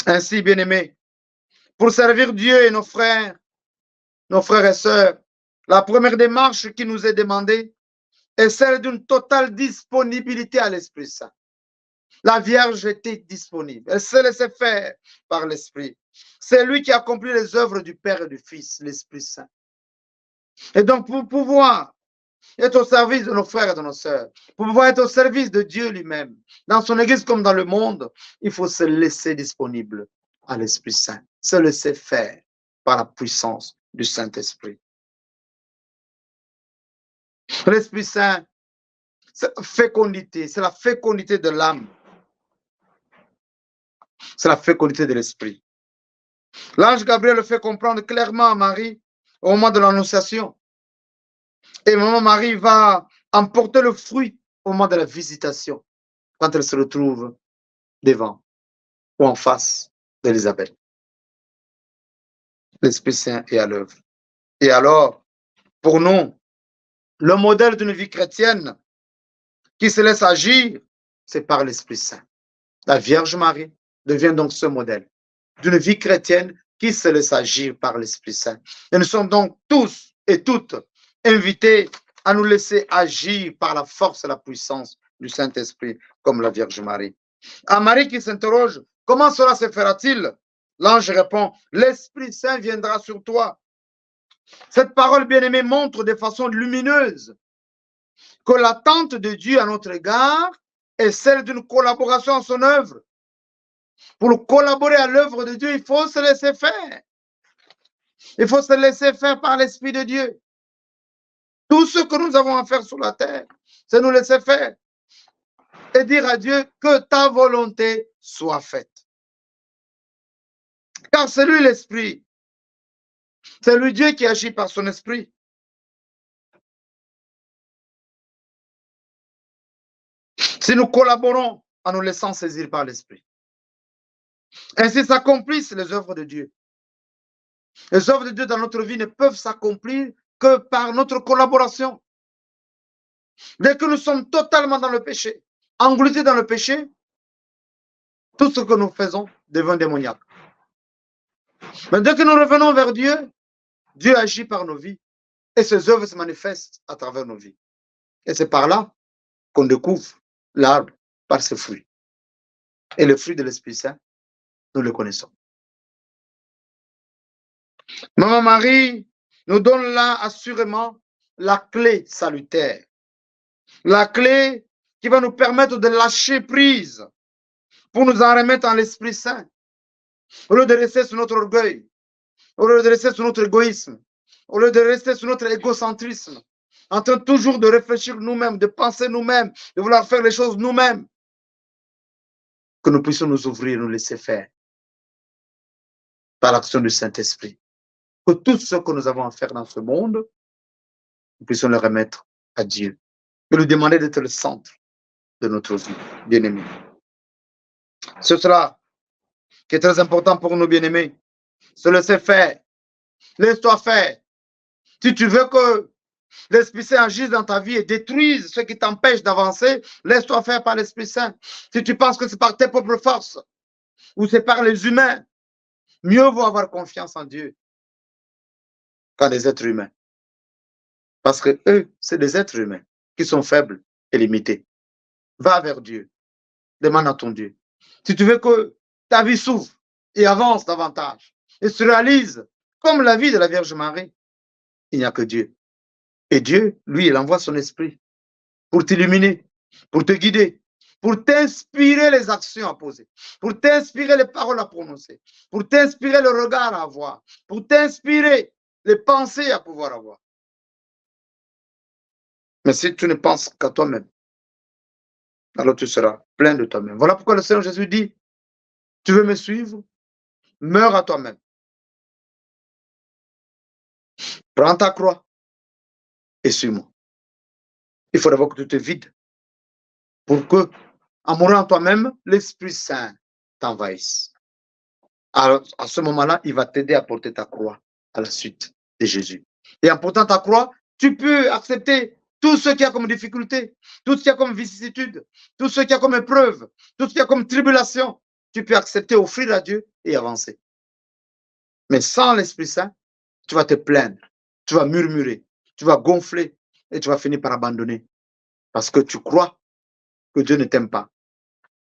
Ainsi, bien-aimés, pour servir Dieu et nos frères et sœurs, La première démarche qui nous est demandée est celle d'une totale disponibilité à l'Esprit Saint. La Vierge était disponible. Elle se laissait faire par l'Esprit. C'est lui qui accomplit les œuvres du Père et du Fils, l'Esprit Saint. Et donc, pour pouvoir être au service de nos frères et de nos sœurs, pour pouvoir être au service de Dieu lui-même, dans son Église comme dans le monde, il faut se laisser disponible à l'Esprit Saint, se laisser faire par la puissance du Saint-Esprit. L'Esprit Saint, c'est la fécondité de l'âme. C'est la fécondité de l'Esprit. L'ange Gabriel le fait comprendre clairement à Marie au moment de l'annonciation. Et maman Marie va emporter le fruit au moment de la visitation, quand elle se retrouve devant ou en face d'Élisabeth. L'Esprit Saint est à l'œuvre. Et alors, pour nous, le modèle d'une vie chrétienne qui se laisse agir, c'est par l'Esprit Saint. La Vierge Marie devient donc ce modèle d'une vie chrétienne qui se laisse agir par l'Esprit Saint. Et nous sommes donc tous et toutes invités à nous laisser agir par la force et la puissance du Saint-Esprit, comme la Vierge Marie. À Marie qui s'interroge, comment cela se fera-t-il? L'ange répond, l'Esprit Saint viendra sur toi. Cette parole bien-aimée montre de façon lumineuse que l'attente de Dieu à notre égard est celle d'une collaboration à son œuvre. Pour collaborer à l'œuvre de Dieu, il faut se laisser faire. Il faut se laisser faire par l'Esprit de Dieu. Tout ce que nous avons à faire sur la terre, c'est nous laisser faire et dire à Dieu que ta volonté soit faite. Car c'est lui l'Esprit. C'est lui Dieu qui agit par son Esprit. Si nous collaborons en nous laissant saisir par l'Esprit, ainsi s'accomplissent les œuvres de Dieu. Les œuvres de Dieu dans notre vie ne peuvent s'accomplir que par notre collaboration. Dès que nous sommes totalement dans le péché, engloutis dans le péché, tout ce que nous faisons devient démoniaque. Mais dès que nous revenons vers Dieu, Dieu agit par nos vies et ses œuvres se manifestent à travers nos vies. Et c'est par là qu'on découvre l'arbre par ses fruits. Et le fruit de l'Esprit Saint, nous le connaissons. Maman Marie nous donne là assurément la clé salutaire. La clé qui va nous permettre de lâcher prise pour nous en remettre en l'Esprit Saint. Au lieu de rester sur notre orgueil, au lieu de rester sur notre égoïsme, au lieu de rester sur notre égocentrisme, en train toujours de réfléchir nous-mêmes, de penser nous-mêmes, de vouloir faire les choses nous-mêmes, que nous puissions nous ouvrir, nous laisser faire par l'action du Saint-Esprit. Que tout ce que nous avons à faire dans ce monde, nous puissions le remettre à Dieu et lui demander d'être le centre de notre vie, bien-aimés. C'est cela qui est très important pour nous, bien-aimés. Se laisser faire. Laisse-toi faire. Si tu veux que l'Esprit Saint agisse dans ta vie et détruise ce qui t'empêche d'avancer, laisse-toi faire par l'Esprit Saint. Si tu penses que c'est par tes propres forces ou c'est par les humains, mieux vaut avoir confiance en Dieu qu'en des êtres humains. Parce que eux, c'est des êtres humains qui sont faibles et limités. Va vers Dieu. Demande à ton Dieu. Si tu veux que ta vie s'ouvre et avance davantage et se réalise comme la vie de la Vierge Marie, il n'y a que Dieu. Et Dieu, lui, il envoie son esprit pour t'illuminer, pour te guider, pour t'inspirer les actions à poser, pour t'inspirer les paroles à prononcer, pour t'inspirer le regard à avoir, pour t'inspirer les pensées à pouvoir avoir. Mais si tu ne penses qu'à toi-même, alors tu seras plein de toi-même. Voilà pourquoi le Seigneur Jésus dit, tu veux me suivre? Meurs à toi-même. Prends ta croix et suis-moi. Il faut d'abord que tu te vides pour que, en mourant en toi-même, l'Esprit Saint t'envahisse. Alors, à ce moment-là, il va t'aider à porter ta croix à la suite de Jésus. Et en portant ta croix, tu peux accepter tout ce qu'il y a comme difficulté, tout ce qu'il y a comme vicissitude, tout ce qu'il y a comme épreuve, tout ce qu'il y a comme tribulation. Tu peux accepter, offrir à Dieu et avancer. Mais sans l'Esprit Saint, tu vas te plaindre, tu vas murmurer, tu vas gonfler et tu vas finir par abandonner. Parce que tu crois que Dieu ne t'aime pas.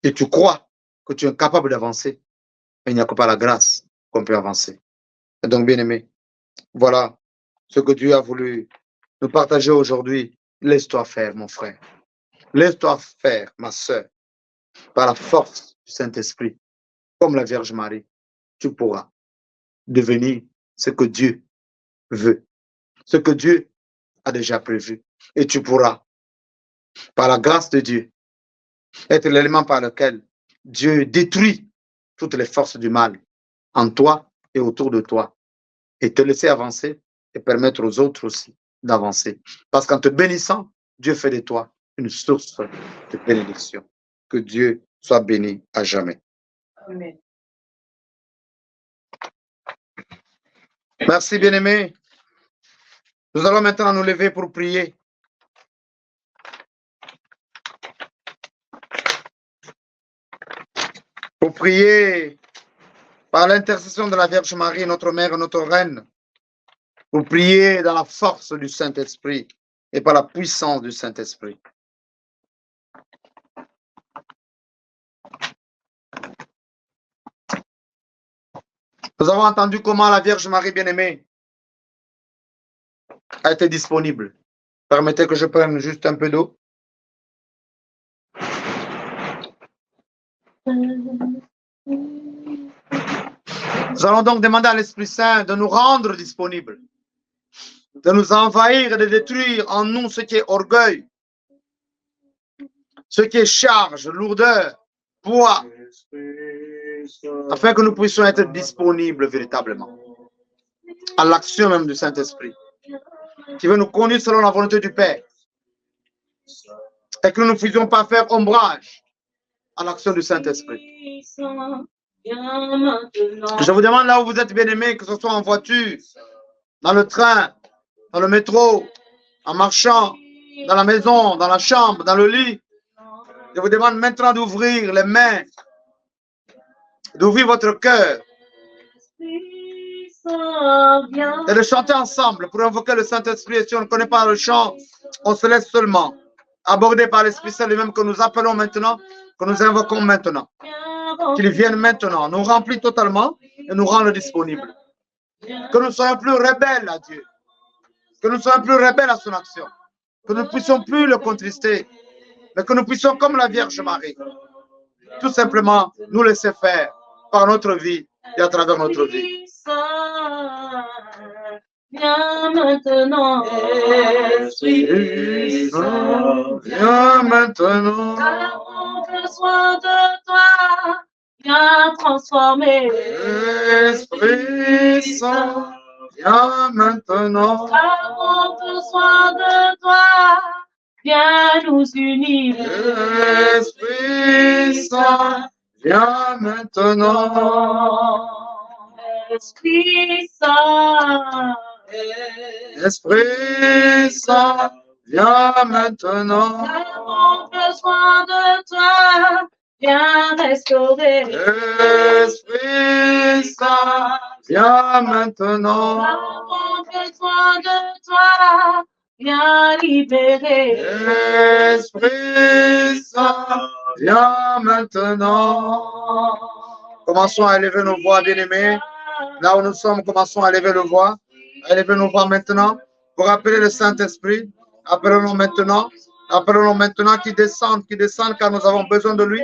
Et tu crois que tu es incapable d'avancer. Il n'y a que par la grâce qu'on peut avancer. Et donc, bien-aimé, voilà ce que Dieu a voulu nous partager aujourd'hui. Laisse-toi faire, mon frère. Laisse-toi faire, ma soeur, par la force du Saint-Esprit, comme la Vierge Marie. Tu pourras devenir ce que Dieu veut, ce que Dieu a déjà prévu. Et tu pourras, par la grâce de Dieu, être l'élément par lequel Dieu détruit toutes les forces du mal en toi et autour de toi, et te laisser avancer et permettre aux autres aussi d'avancer. Parce qu'en te bénissant, Dieu fait de toi une source de bénédiction. Que Dieu soit béni à jamais. Amen. Merci, bien-aimés. Nous allons maintenant nous lever pour prier. Pour prier par l'intercession de la Vierge Marie, notre Mère et notre Reine. Pour prier dans la force du Saint-Esprit et par la puissance du Saint-Esprit. Nous avons entendu comment la Vierge Marie bien-aimée a été disponible. Permettez que je prenne juste un peu d'eau. Nous allons donc demander à l'Esprit Saint de nous rendre disponibles, de nous envahir et de détruire en nous ce qui est orgueil, ce qui est charge, lourdeur, poids, afin que nous puissions être disponibles véritablement à l'action même du Saint-Esprit, qui veut nous conduire selon la volonté du Père, et que nous ne puissions pas faire ombrage à l'action du Saint-Esprit. Je vous demande là où vous êtes bien-aimés, que ce soit en voiture, dans le train, dans le métro, en marchant, dans la maison, dans la chambre, dans le lit. Je vous demande maintenant d'ouvrir les mains, d'ouvrir votre cœur et de chanter ensemble pour invoquer le Saint-Esprit. Et si on ne connaît pas le chant, on se laisse seulement aborder par l'Esprit Saint lui-même que nous appelons maintenant, que nous invoquons maintenant. Qu'il vienne maintenant, nous remplit totalement et nous rende disponibles. Que nous soyons plus rebelles à Dieu. Que nous soyons plus rebelles à son action. Que nous ne puissions plus le contrister. Mais que nous puissions, comme la Vierge Marie, tout simplement nous laisser faire par notre vie et à travers notre vie.
Viens maintenant,
Esprit Saint, viens maintenant.
Nous avons besoin de toi, viens transformer.
Esprit Saint, viens maintenant.
Nous avons besoin de toi, viens nous unir.
Esprit Saint, viens maintenant.
Esprit Saint,
Esprit Saint, viens maintenant.
nous avons besoin de toi, viens restaurer.
Esprit Saint, viens maintenant.
Nous avons besoin de toi, viens libérer.
Esprit Saint, viens maintenant. Commençons à élever nos voix, bien-aimés. Là où nous sommes, commençons à élever nos voix. À élever nos voix maintenant pour appeler le Saint-Esprit. Appelons-le maintenant. Appelons-le maintenant qui descende, car nous avons besoin de lui.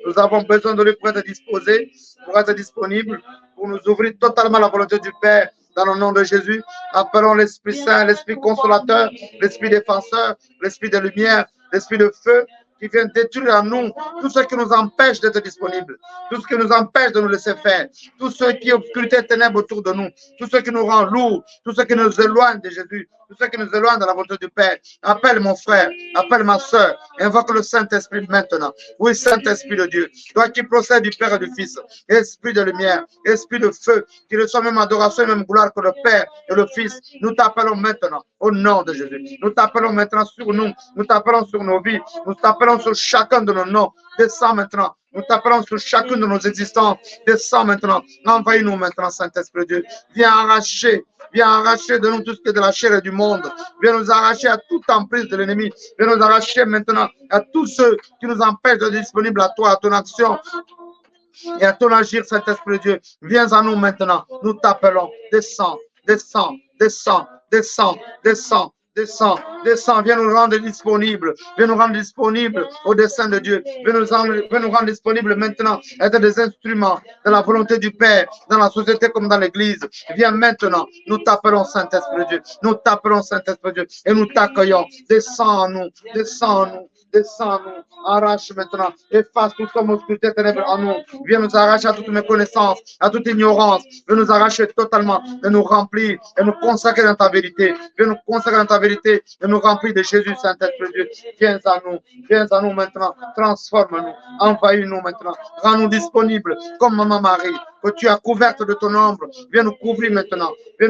Nous avons besoin de lui pour être disposés, pour être disponibles, pour nous ouvrir totalement à la volonté du Père. Dans le nom de Jésus, appelons l'Esprit Saint, l'Esprit consolateur, l'Esprit défenseur, l'Esprit de lumière, l'Esprit de feu, qui vient détruire en nous tout ce qui nous empêche d'être disponibles, tout ce qui nous empêche de nous laisser faire, tout ce qui est obscurité, ténèbres autour de nous, tout ce qui nous rend lourds, tout ce qui nous éloigne de Jésus, tout ce qui nous éloigne de la volonté du Père. Appelle mon frère, appelle ma soeur, invoque le Saint-Esprit maintenant. Oui, Saint-Esprit de Dieu, toi qui procèdes du Père et du Fils, Esprit de lumière, Esprit de feu, qui reçoit même adoration et même gloire que le Père et le Fils, nous t'appelons maintenant au nom de Jésus. Nous t'appelons maintenant sur nous, nous t'appelons sur nos vies, nous t'appelons sur chacun de nos noms. Descends maintenant. Nous t'appelons sur chacune de nos existences. Descends maintenant. Envahis-nous maintenant, Saint-Esprit de Dieu. Viens arracher de nous tout ce qui est de la chair et du monde. Viens nous arracher à toute emprise de l'ennemi. Viens nous arracher maintenant à tous ceux qui nous empêchent d'être disponibles à toi, à ton action et à ton agir, Saint-Esprit de Dieu. Viens à nous maintenant. Nous t'appelons. Descends, descends, descends, descends, descends. Descends, descends, viens nous rendre disponibles. Viens nous rendre disponibles au dessein de Dieu. Viens nous rendre disponibles maintenant, être des instruments de la volonté du Père, dans la société comme dans l'Église. Viens maintenant, nous t'appelons Saint-Esprit de Dieu. Nous t'appelons Saint-Esprit de Dieu et nous t'accueillons. Descends en nous, descends en nous. Descends-nous, arrache maintenant, efface toute comme obscurité ténèbres en nous. Viens nous arracher à toute méconnaissance, à toute ignorance. Viens nous arracher totalement et nous remplir et nous consacrer dans ta vérité. Viens nous consacrer dans ta vérité et nous remplir de Jésus, Saint-Esprit Dieu. Viens à nous maintenant, transforme-nous, envahis-nous maintenant, rends-nous disponibles comme Maman Marie, que tu as couverte de ton ombre. Viens nous couvrir maintenant et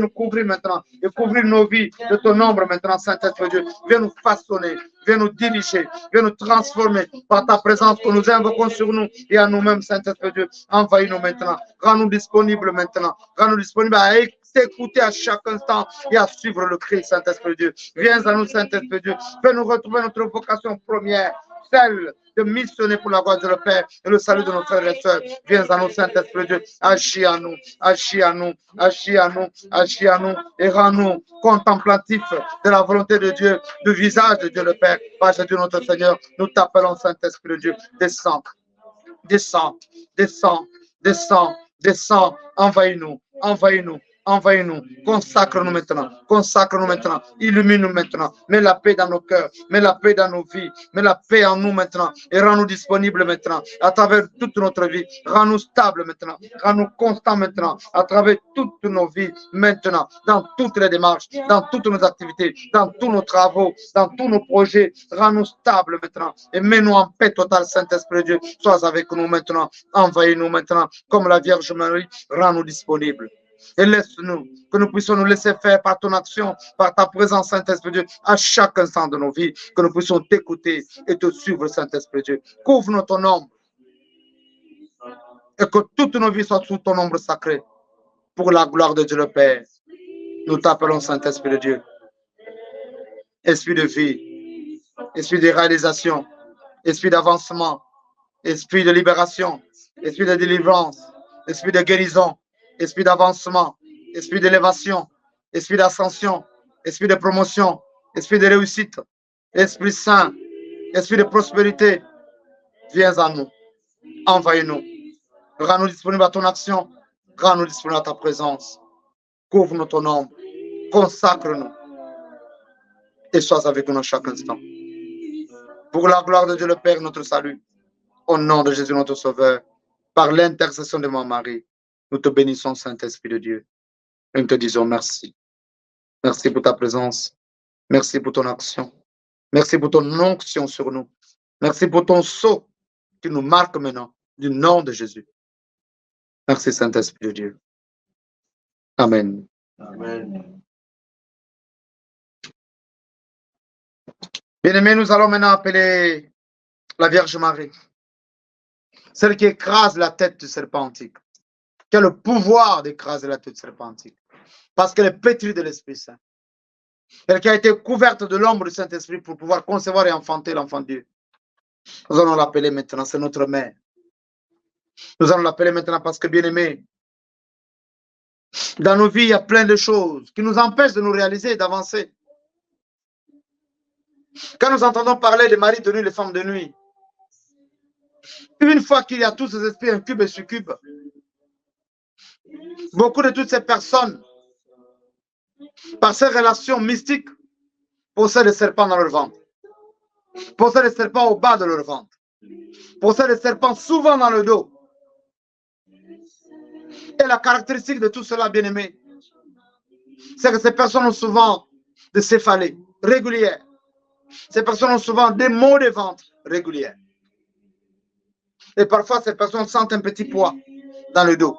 couvrir nos vies de ton ombre maintenant, Saint-Esprit Dieu. Viens nous façonner, viens nous diriger, viens nous transformer par ta présence que nous invoquons sur nous et à nous-mêmes, Saint-Esprit Dieu. Envahis-nous maintenant, rends-nous disponibles maintenant, rends-nous disponibles à t'écouter à chaque instant et à suivre le Christ, Saint-Esprit Dieu. Viens à nous, Saint-Esprit Dieu. Fais nous retrouver notre vocation première, celle de missionner pour la gloire de le Père et le salut de nos frères et sœurs. Viens à nous, Saint-Esprit Dieu. Agis à nous, agis à nous, agis à nous, agis à nous et rends-nous contemplatifs de la volonté de Dieu, du visage de Dieu le Père. Par Jésus notre Seigneur, nous t'appelons, Saint-Esprit de Dieu. Descends, descends, descends, descends, descends, envahis-nous, envahis-nous. Envahis-nous, consacre-nous maintenant, illumine-nous maintenant, mets la paix dans nos cœurs, mets la paix dans nos vies, mets la paix en nous maintenant et rends-nous disponibles maintenant à travers toute notre vie, rends-nous stables maintenant, rends-nous constants maintenant à travers toutes nos vies maintenant, dans toutes les démarches, dans toutes nos activités, dans tous nos travaux, dans tous nos projets, rends-nous stables maintenant et mets-nous en paix totale, Saint-Esprit Dieu, sois avec nous maintenant, envahis-nous maintenant, comme la Vierge Marie, rends-nous disponibles. Et laisse-nous, que nous puissions nous laisser faire par ton action, par ta présence, Saint-Esprit Dieu, à chaque instant de nos vies, que nous puissions t'écouter et te suivre, Saint-Esprit Dieu. Couvre-nous ton ombre et que toutes nos vies soient sous ton ombre sacré pour la gloire de Dieu le Père. Nous t'appelons, Saint-Esprit de Dieu. Esprit de vie, esprit de réalisation, esprit d'avancement, esprit de libération, esprit de délivrance, esprit de guérison, esprit d'avancement, esprit d'élévation, esprit d'ascension, esprit de promotion, esprit de réussite, esprit saint, esprit de prospérité, viens à nous, envahis-nous, rends-nous disponibles à ton action, rends-nous disponibles à ta présence, couvre-nous ton ombre, consacre-nous et sois avec nous à chaque instant. Pour la gloire de Dieu le Père, notre salut, au nom de Jésus notre Sauveur, par l'intercession de mon Marie, nous te bénissons, Saint-Esprit de Dieu. Et nous te disons merci. Merci pour ta présence. Merci pour ton action. Merci pour ton onction sur nous. Merci pour ton sceau qui nous marque maintenant du nom de Jésus. Merci, Saint-Esprit de Dieu. Amen.
Amen.
Bien-aimés, nous allons maintenant appeler la Vierge Marie, celle qui écrase la tête du serpent antique, qui a le pouvoir d'écraser la tête du serpent antique, parce qu'elle est pétrie de l'Esprit Saint. Elle qui a été couverte de l'ombre du Saint-Esprit pour pouvoir concevoir et enfanter l'enfant de Dieu. Nous allons l'appeler maintenant, c'est notre mère. Nous allons l'appeler maintenant parce que, bien-aimés, dans nos vies, il y a plein de choses qui nous empêchent de nous réaliser et d'avancer. Quand nous entendons parler des maris de nuit, les femmes de nuit, une fois qu'il y a tous ces esprits incubes et succubes, beaucoup de toutes ces personnes, par ces relations mystiques, possèdent des serpents dans leur ventre, possèdent des serpents au bas de leur ventre, possèdent des serpents souvent dans le dos. Et la caractéristique de tout cela, bien aimé, c'est que ces personnes ont souvent des céphalées régulières. Ces personnes ont souvent des maux de ventre réguliers. Et parfois, ces personnes sentent un petit poids dans le dos.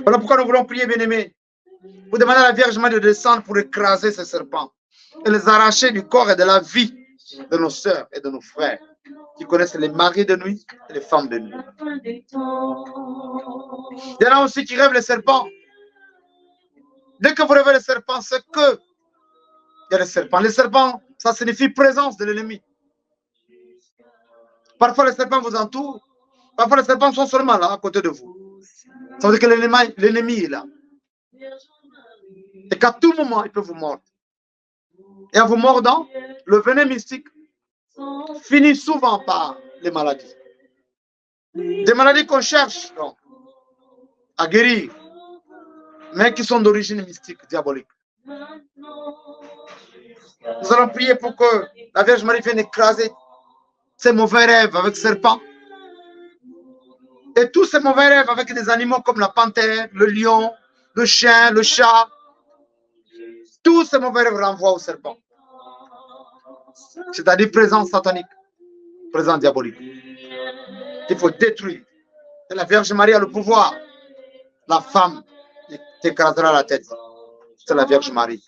Voilà pourquoi nous voulons prier, bien-aimés, pour demander à la Vierge Marie de descendre pour écraser ces serpents et les arracher du corps et de la vie de nos sœurs et de nos frères qui connaissent les maris de nuit et les femmes de nuit. Il y en a aussi qui rêvent les serpents. Dès que vous rêvez les serpents, c'est que il y a les serpents. Les serpents, ça signifie présence de l'ennemi. Parfois, les serpents vous entourent. Parfois, les serpents sont seulement là, à côté de vous. Ça veut dire que l'ennemi est là. Et qu'à tout moment, il peut vous mordre. Et en vous mordant, le venin mystique finit souvent par les maladies. Des maladies qu'on cherche donc, à guérir, mais qui sont d'origine mystique, diabolique. Nous allons prier pour que la Vierge Marie vienne écraser ces mauvais rêves avec serpents. Et tous ces mauvais rêves avec des animaux comme la panthère, le lion, le chien, le chat. Tous ces mauvais rêves renvoient au serpent. C'est-à-dire présence satanique, présence diabolique. Il faut détruire. Et la Vierge Marie a le pouvoir. La femme t'écrasera la tête. C'est la Vierge Marie.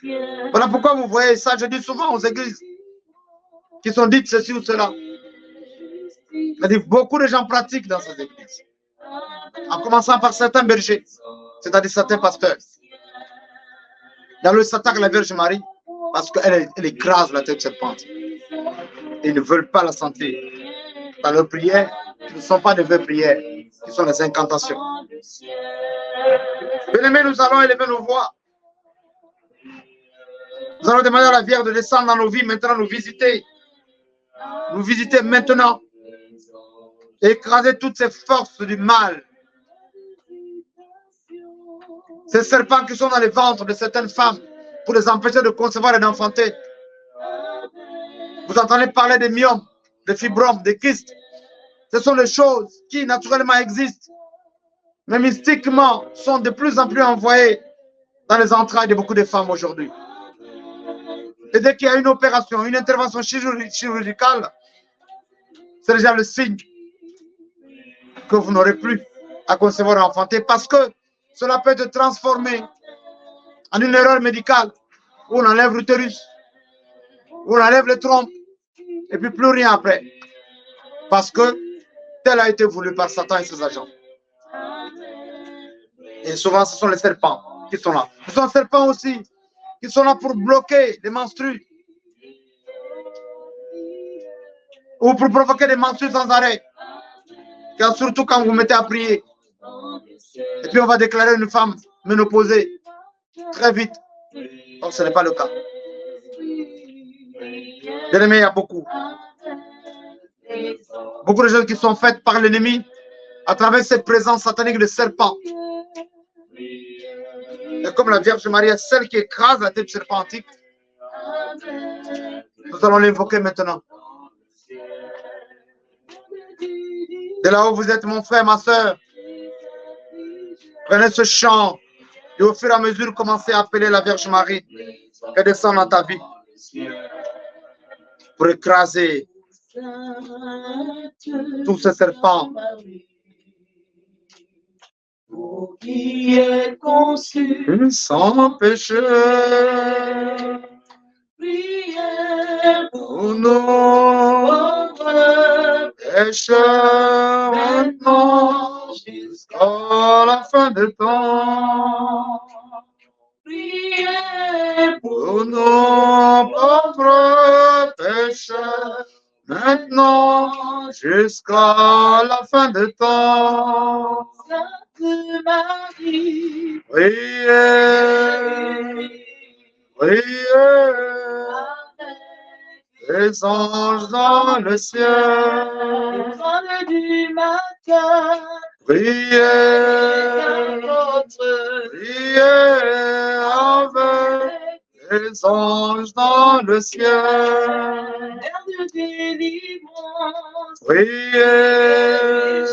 Voilà pourquoi vous voyez ça, je dis souvent aux églises qui sont dites ceci ou cela. C'est-à-dire beaucoup de gens pratiquent dans ces églises. En commençant par certains bergers, c'est-à-dire certains pasteurs. Dans le s'attaque la Vierge Marie parce qu'elle écrase la tête serpente. Ils ne veulent pas la sentir. Dans leurs prières, ce ne sont pas des vraies prières, ce sont des incantations. Bien-aimés, nous allons élever nos voix. Nous allons demander à la Vierge de descendre dans nos vies, maintenant nous visiter. Nous visiter maintenant. Écraser toutes ces forces du mal. Ces serpents qui sont dans les ventres de certaines femmes pour les empêcher de concevoir et d'enfanter. Vous entendez parler des myomes, des fibromes, des kystes. Ce sont les choses qui naturellement existent, mais mystiquement sont de plus en plus envoyées dans les entrailles de beaucoup de femmes aujourd'hui. Et dès qu'il y a une opération, une intervention chirurgicale, c'est déjà le signe que vous n'aurez plus à concevoir et enfanter parce que cela peut être transformé en une erreur médicale où on enlève l'utérus, où on enlève les trompes et puis plus rien après. Parce que tel a été voulu par Satan et ses agents. Et souvent, ce sont les serpents qui sont là. Ce sont les serpents aussi qui sont là pour bloquer les menstrues ou pour provoquer des menstrues sans arrêt. Car surtout quand vous mettez à prier. Et puis on va déclarer une femme ménopausée très vite. Or, ce n'est pas le cas. Bien aimé, il y a beaucoup de choses qui sont faites par l'ennemi à travers cette présence satanique de serpents. Et comme la Vierge Marie est celle qui écrase la tête serpentique, nous allons l'invoquer maintenant. De là où vous êtes, mon frère, ma soeur, prenez ce chant et au fur et à mesure, commencez à appeler la Vierge Marie qu'elle descende dans ta vie pour écraser tous ces serpents.
Qui est conçu
sans péché,
prière
pour nos pécheurs maintenant jusqu'à la fin des temps.
prière
Pour nos pauvres pécheurs maintenant jusqu'à la fin des temps.
Sainte Marie,
Priez, priez, les anges dans le ciel.
étoile du matin,
Priez, priez avec les anges dans le ciel.
Mère de délivrance,
Priez,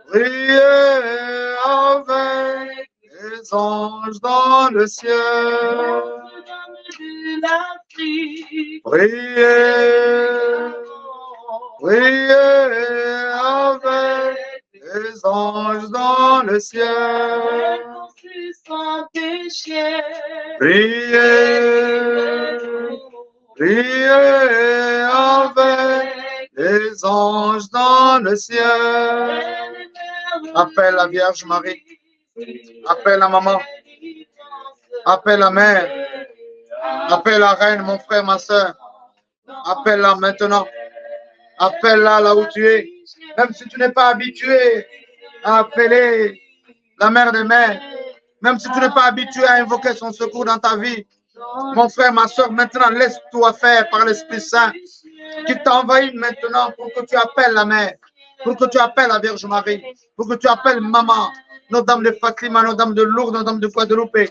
priez avec les anges dans le ciel.
Dame de l'Afrique,
Priez, priez avec les anges dans le ciel.
conçu sans péché,
Priez, priez avec les les anges dans le ciel. Appelle la Vierge Marie. Appelle la maman. Appelle la mère. Appelle la reine, mon frère, ma soeur. Appelle-la maintenant. Appelle-la là où tu es. Même si tu n'es pas habitué à appeler la mère des mères. Même si tu n'es pas habitué à invoquer son secours dans ta vie. Mon frère, ma soeur, maintenant, laisse-toi faire par l'Esprit Saint qui t'envahit maintenant pour que tu appelles la mère, pour que tu appelles la Vierge Marie, pour que tu appelles maman, nos dames de Fatima, nos dames de Lourdes, nos dames de Guadeloupe,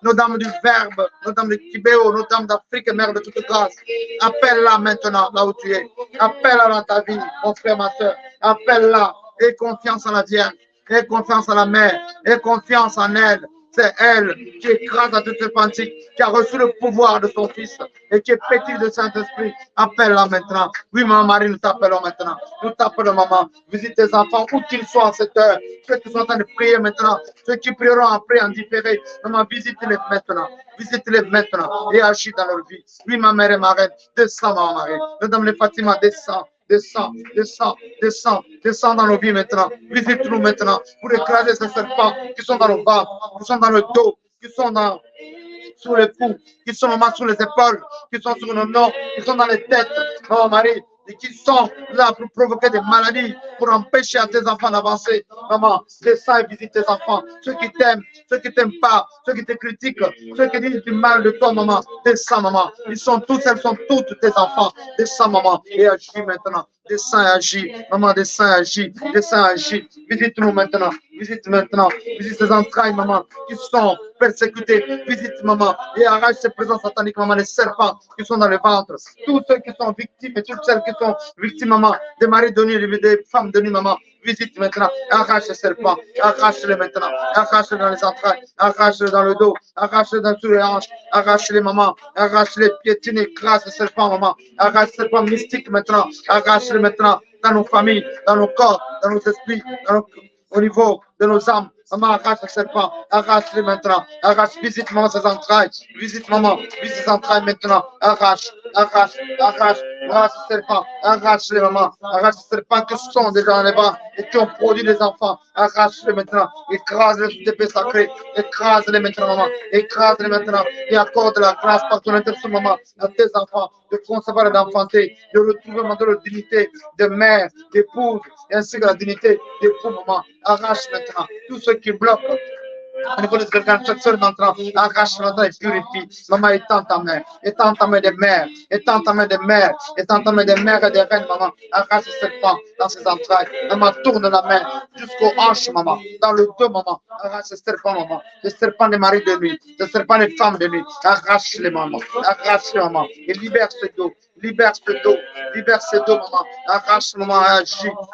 nos dames du Verbe, nos dames de Kibéo, nos dames d'Afrique et mère de toute grâce. Appelle-la maintenant, là où tu es. Appelle-la dans ta vie, mon frère, ma soeur. Appelle-la. Aie confiance en la Vierge. Aie confiance en la mère. Aie confiance en elle. C'est elle qui écrase à toute serpentique, qui a reçu le pouvoir de son Fils et qui est pétrie de Saint-Esprit. Appelle-la maintenant. Oui, maman Marie, nous t'appelons maintenant. Nous t'appelons, maman. Visite tes enfants, où qu'ils soient à cette heure. Ceux qui sont en train de prier maintenant, ceux qui prieront après en différé. Maman, visite-les maintenant. Visite-les maintenant et agis dans leur vie. Oui, ma mère et ma reine, descends, maman Marie. Madame les Fatima, descends. Descends, descends, descends, descends dans nos vies maintenant. Visite-nous maintenant pour écraser ces serpents qui sont dans nos ventres, qui sont dans le dos, qui sont sur les coups, qui sont maman sur les épaules, qui sont sur nos noms, qui sont dans les têtes, maman Marie, et qui sont là pour provoquer des maladies, pour empêcher à tes enfants d'avancer. Maman, descends et visite tes enfants. Ceux qui t'aiment pas, ceux qui te critiquent, ceux qui disent du mal de toi, maman. Descends, maman. Elles sont toutes tes enfants. Descends, maman, et agis maintenant. Descends et agis. Maman, descends et agis. Descends et agis. Visite-nous maintenant. Visite maintenant. Visite tes entrailles, maman, qui sont persécutées. Visite, maman, et arrache ces présences sataniques, maman, les serpents qui sont dans le ventre. Tous ceux qui sont victimes et toutes celles qui sont victimes, maman, des maris de nuit, des femmes de nuit, maman. Visite maintenant, arrache les serpents, arrache-les maintenant, arrache-les dans les entrailles, arrache-les dans le dos, arrache-les dans tous les hanches, arrache-les, maman, arrache-les, piétine, écrase les serpents, maman, arrache les serpents mystiques maintenant, arrache-les maintenant dans nos familles, dans nos corps, dans nos esprits, au niveau de nos âmes. Maman, arrache les serpents, arrache-les maintenant, arrache, visite maman ses entrailles, visite maman, visite ses entrailles maintenant, arrache, arrache, arrache, arrache les serpents, arrache-les maman, arrache les serpents qui sont déjà dans les bras et qui ont produit des enfants, arrache-les maintenant, écrase-les sous épée sacrée, écrase-les maintenant maman, écrase-les maintenant et accorde la grâce par ton intercession maman à tes enfants de concevoir et d'enfanter, de retrouver maintenant leur dignité de mère, d'épouse, et ainsi que la dignité d'époux maman, arrache maintenant tous ceux qui bloquent au niveau des organisations d'entrant, arrache maintenant et purifie. Maman, étends ta main des mères, étends ta main des mères, étends ta main des mères et des reines, maman. Arrache ce serpent dans ses entrailles. Maman, tourne la main jusqu'aux hanches, maman, dans le dos, maman. Arrache ce serpent, maman. Le serpent des maris de nuit, le serpent des femmes de nuit. Arrache-les, maman. Arrache-les, maman. Et libère ce dos. Libère ce dos, maman. Arrache, maman,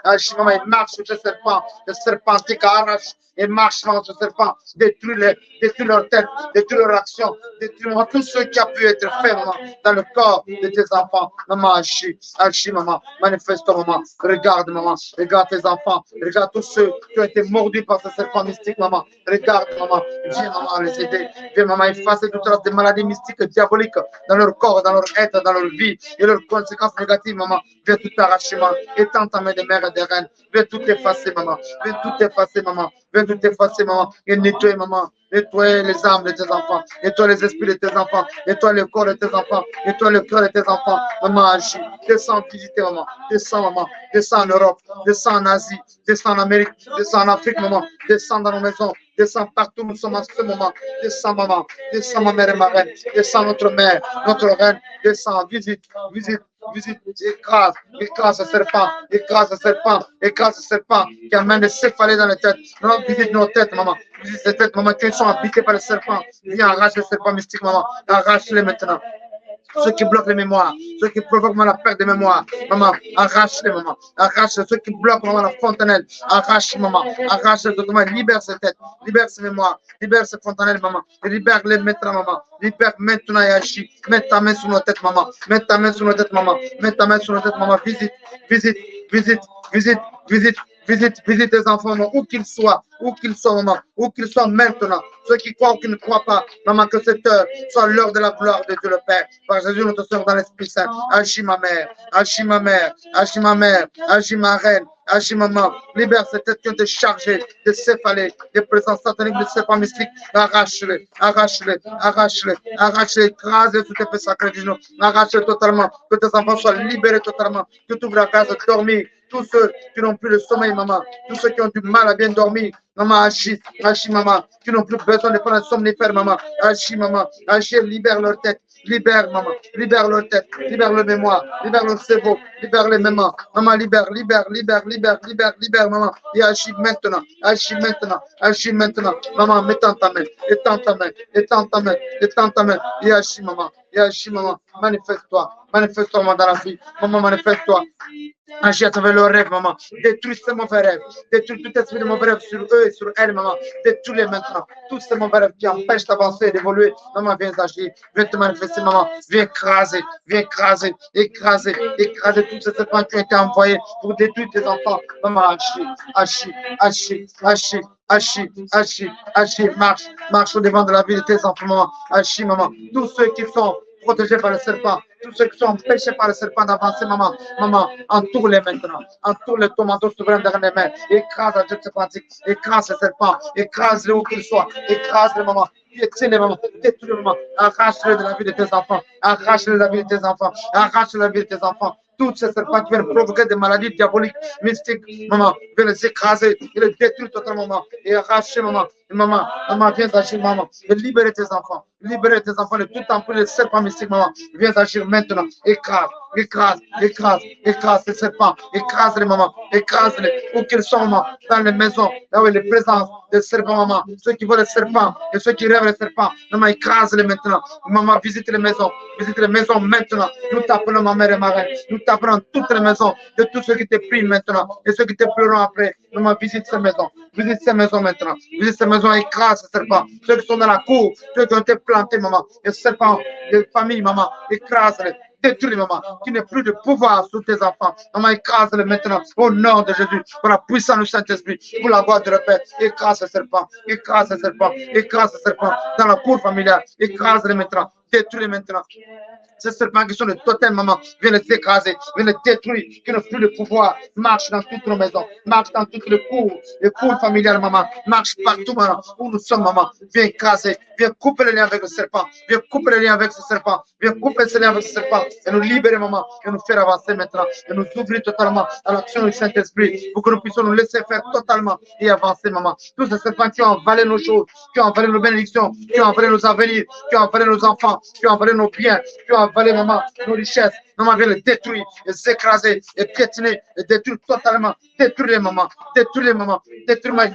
agis, maman, et marche sur ce serpent, le serpentique, arrache, et marche, maman, sur ce serpent, détruis leur tête, détruis leur action, détruis, maman, tout ce qui a pu être fait, maman, dans le corps de tes enfants. Maman, agis, maman, manifeste-toi, maman, regarde, maman, regarde tes enfants, regarde tous ceux qui ont été mordus par ce serpent mystique, maman, regarde, maman, viens, maman, les aider, viens, maman, effacer toutes sortes de maladies mystiques, diaboliques, dans leur corps, dans leur être, dans leur vie, et leurs conséquences négatives, maman. Viens tout arracher, maman. Étends ta main des mères et des reines. Viens tout effacer, maman. Viens tout effacer, maman. Viens tout effacer, maman. Et nettoyer, maman. Nettoyer les âmes de tes enfants. Nettoyer les esprits de tes enfants. Nettoyer le corps de tes enfants. Nettoyer le cœur de tes enfants. Maman, agis. Descends visiter, maman. Descends, maman. Descends en Europe. Descends en Asie. Descends en Amérique. Descends en Afrique, maman. Descends dans nos maisons. Descends partout, nous sommes en ce moment. Descends, maman. Descends, ma mère et ma reine. Descends, notre mère, notre reine. Descends, visite, écrase ce serpent, écrase ce serpent qui amène des céphalées dans les têtes. Non, visite nos têtes, maman. Visite ces têtes, maman, qui sont habitées par les serpents. Viens, arrache les serpents mystiques, maman. Arrache-les maintenant. Ceux qui bloquent les mémoires, ceux qui provoquent la perte de mémoire, maman, arrache-les, maman, arrache ceux qui bloquent, maman, la fontanelle, arrache, maman, arrache-les, maman, libère ces têtes, libère ces mémoires, libère ces fontanelles, maman, libère-les maintenant, maman, libère maintenant et agis, mets ta main sur nos têtes, maman, mets ta main sur nos têtes, maman, mets ta main sur nos têtes, maman, visite, Visite tes enfants, maman, où qu'ils soient, maman, où qu'ils soient maintenant. Ceux qui croient ou qui ne croient pas, maman, que cette heure soit l'heure de la gloire de Dieu le Père. Par Jésus, notre Sœur dans l'Esprit Saint. Agis ma mère, agis ma mère, agis ma mère, agis ma reine, agis maman. Libère cette tête qui ont été chargée de céphalées, des présences sataniques, de serpents mystiques. Arrache-les, arrache-les, arrache-les, arrache-les, écrase-les sous tes pieds sacrés du genou. Arrache-les totalement, que tes enfants soient libérés totalement, que tu ouvres la grâce de dormir. Tous ceux qui n'ont plus le sommeil, maman, tous ceux qui ont du mal à bien dormir, maman, agis, agis, maman, qui n'ont plus besoin de prendre un somnifère, maman, agis, maman, agis, libère leur tête, libère, maman, libère leur tête, libère leur mémoire, libère leur cerveau, libère les mémoires, maman, libère, libère, libère, libère, libère, libère, maman, et agis maintenant, agis maintenant, agis maintenant, maman, mets ta main, étends ta main, étends ta main, étends ta main, et agis, maman, manifeste-toi, manifeste-toi, maman, dans la vie, maman, manifeste-toi. Agis à travers leurs rêves, maman. Détruis ces mauvais rêves. Détruis tout esprit de mauvais rêves sur eux et sur elles, maman. Détruis-les maintenant. Tous ces mauvais rêves qui empêchent d'avancer et d'évoluer. Maman, viens agir. Viens te manifester, maman. Viens écraser, écraser tous ces serpents qui ont été envoyés pour détruire tes enfants. Maman, agis. Marche au devant de la vie de tes enfants, maman. Agis, maman. Tous ceux qui sont protégés par le serpent, tous ceux qui sont empêchés par le serpent d'avancer, maman, entoure-les maintenant, entoure les tomatos souverains derrière les mains, écrase la cette pratique, écrase le serpent, écrase-les où qu'ils soient, écrase-les, maman, piétine-les, maman, détruis-les, maman, arrache-les de la vie de tes enfants, arrache-les de la vie de tes enfants, arrache-les de la vie de tes enfants. Toutes ces serpents qui viennent provoquer des maladies diaboliques, mystiques, maman, viens les écraser, les détruire totalement, maman, et arracher, maman, viens agir, maman, et libérer tes enfants de tout emprise de serpents mystiques, maman, viens agir maintenant, écrase ces serpents, écrase-les, maman, écrase-les, où qu'ils sont, maman, dans les maisons, là où il y a les présences des serpents, maman, ceux qui voient les serpents, et ceux qui rêvent les serpents, maman, écrase-les maintenant, maman, visite les maisons maintenant, nous t'appelons ma mère et ma reine, nous t'appelons toutes les maisons, de tous ceux qui te prient maintenant, et ceux qui te pleuront après, maman, visite ces maisons maintenant, visite ces maisons, écrase ces serpents, ceux qui sont dans la cour, ceux qui ont été plantés, maman, les serpents, les familles, maman, écrase-les, détruis, maman, qui n'est plus de pouvoir sur tes enfants, maman, écrase-les maintenant, au nom de Jésus, pour la puissance du Saint-Esprit, pour la gloire de la paix, écrase ces serpents, dans la cour familiale, écrase-les maintenant, détruis-les maintenant. Ces serpents qui sont le totem, maman, viens les écraser, viens les détruire, qui n'ont plus de pouvoir. Marche dans toutes nos maisons, marche dans toutes les cours familiales, maman. Marche partout, maman, où nous sommes, maman. Viens écraser, viens couper les liens avec le serpent, viens couper les liens avec ce serpent, viens couper ces liens avec ce serpent, et nous libérer, maman, et nous faire avancer maintenant, et nous ouvrir totalement à l'action du Saint-Esprit, pour que nous puissions nous laisser faire totalement et avancer, maman. Tous ces serpents qui ont avalé nos choses, qui ont avalé nos bénédictions, qui ont avalé nos avenirs, qui ont avalé nos enfants, qui ont avalé nos biens, qui ont avalé, maman, nos richesses. Maman, viens les détruire, les écraser, et piétiner, et détruire totalement. Détruire les mamans,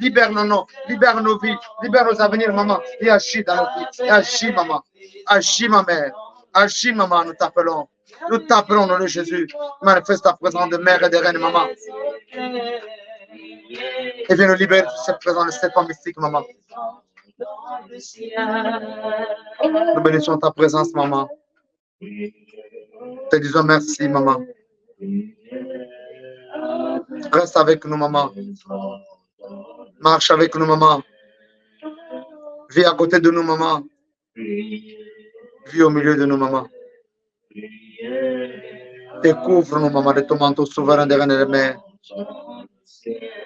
libère nos noms, libère nos vies, libère nos avenirs, maman, et agis dans nos vies. Et agis, maman. Agis, ma mère. Agis, maman, nous t'appelons. Nous t'appelons au nom de Jésus. Manifeste ta présence de mère et de reine, maman. Et viens nous libérer de cette présence de serpent mystique, maman. Nous bénissons ta présence, maman. Te disons merci, maman. Reste avec nous, maman. Marche avec nous, maman. Vis à côté de nous, maman. Vis au milieu de nous, maman. Découvre-nous, maman, de ton manteau souverain des reines et des mères.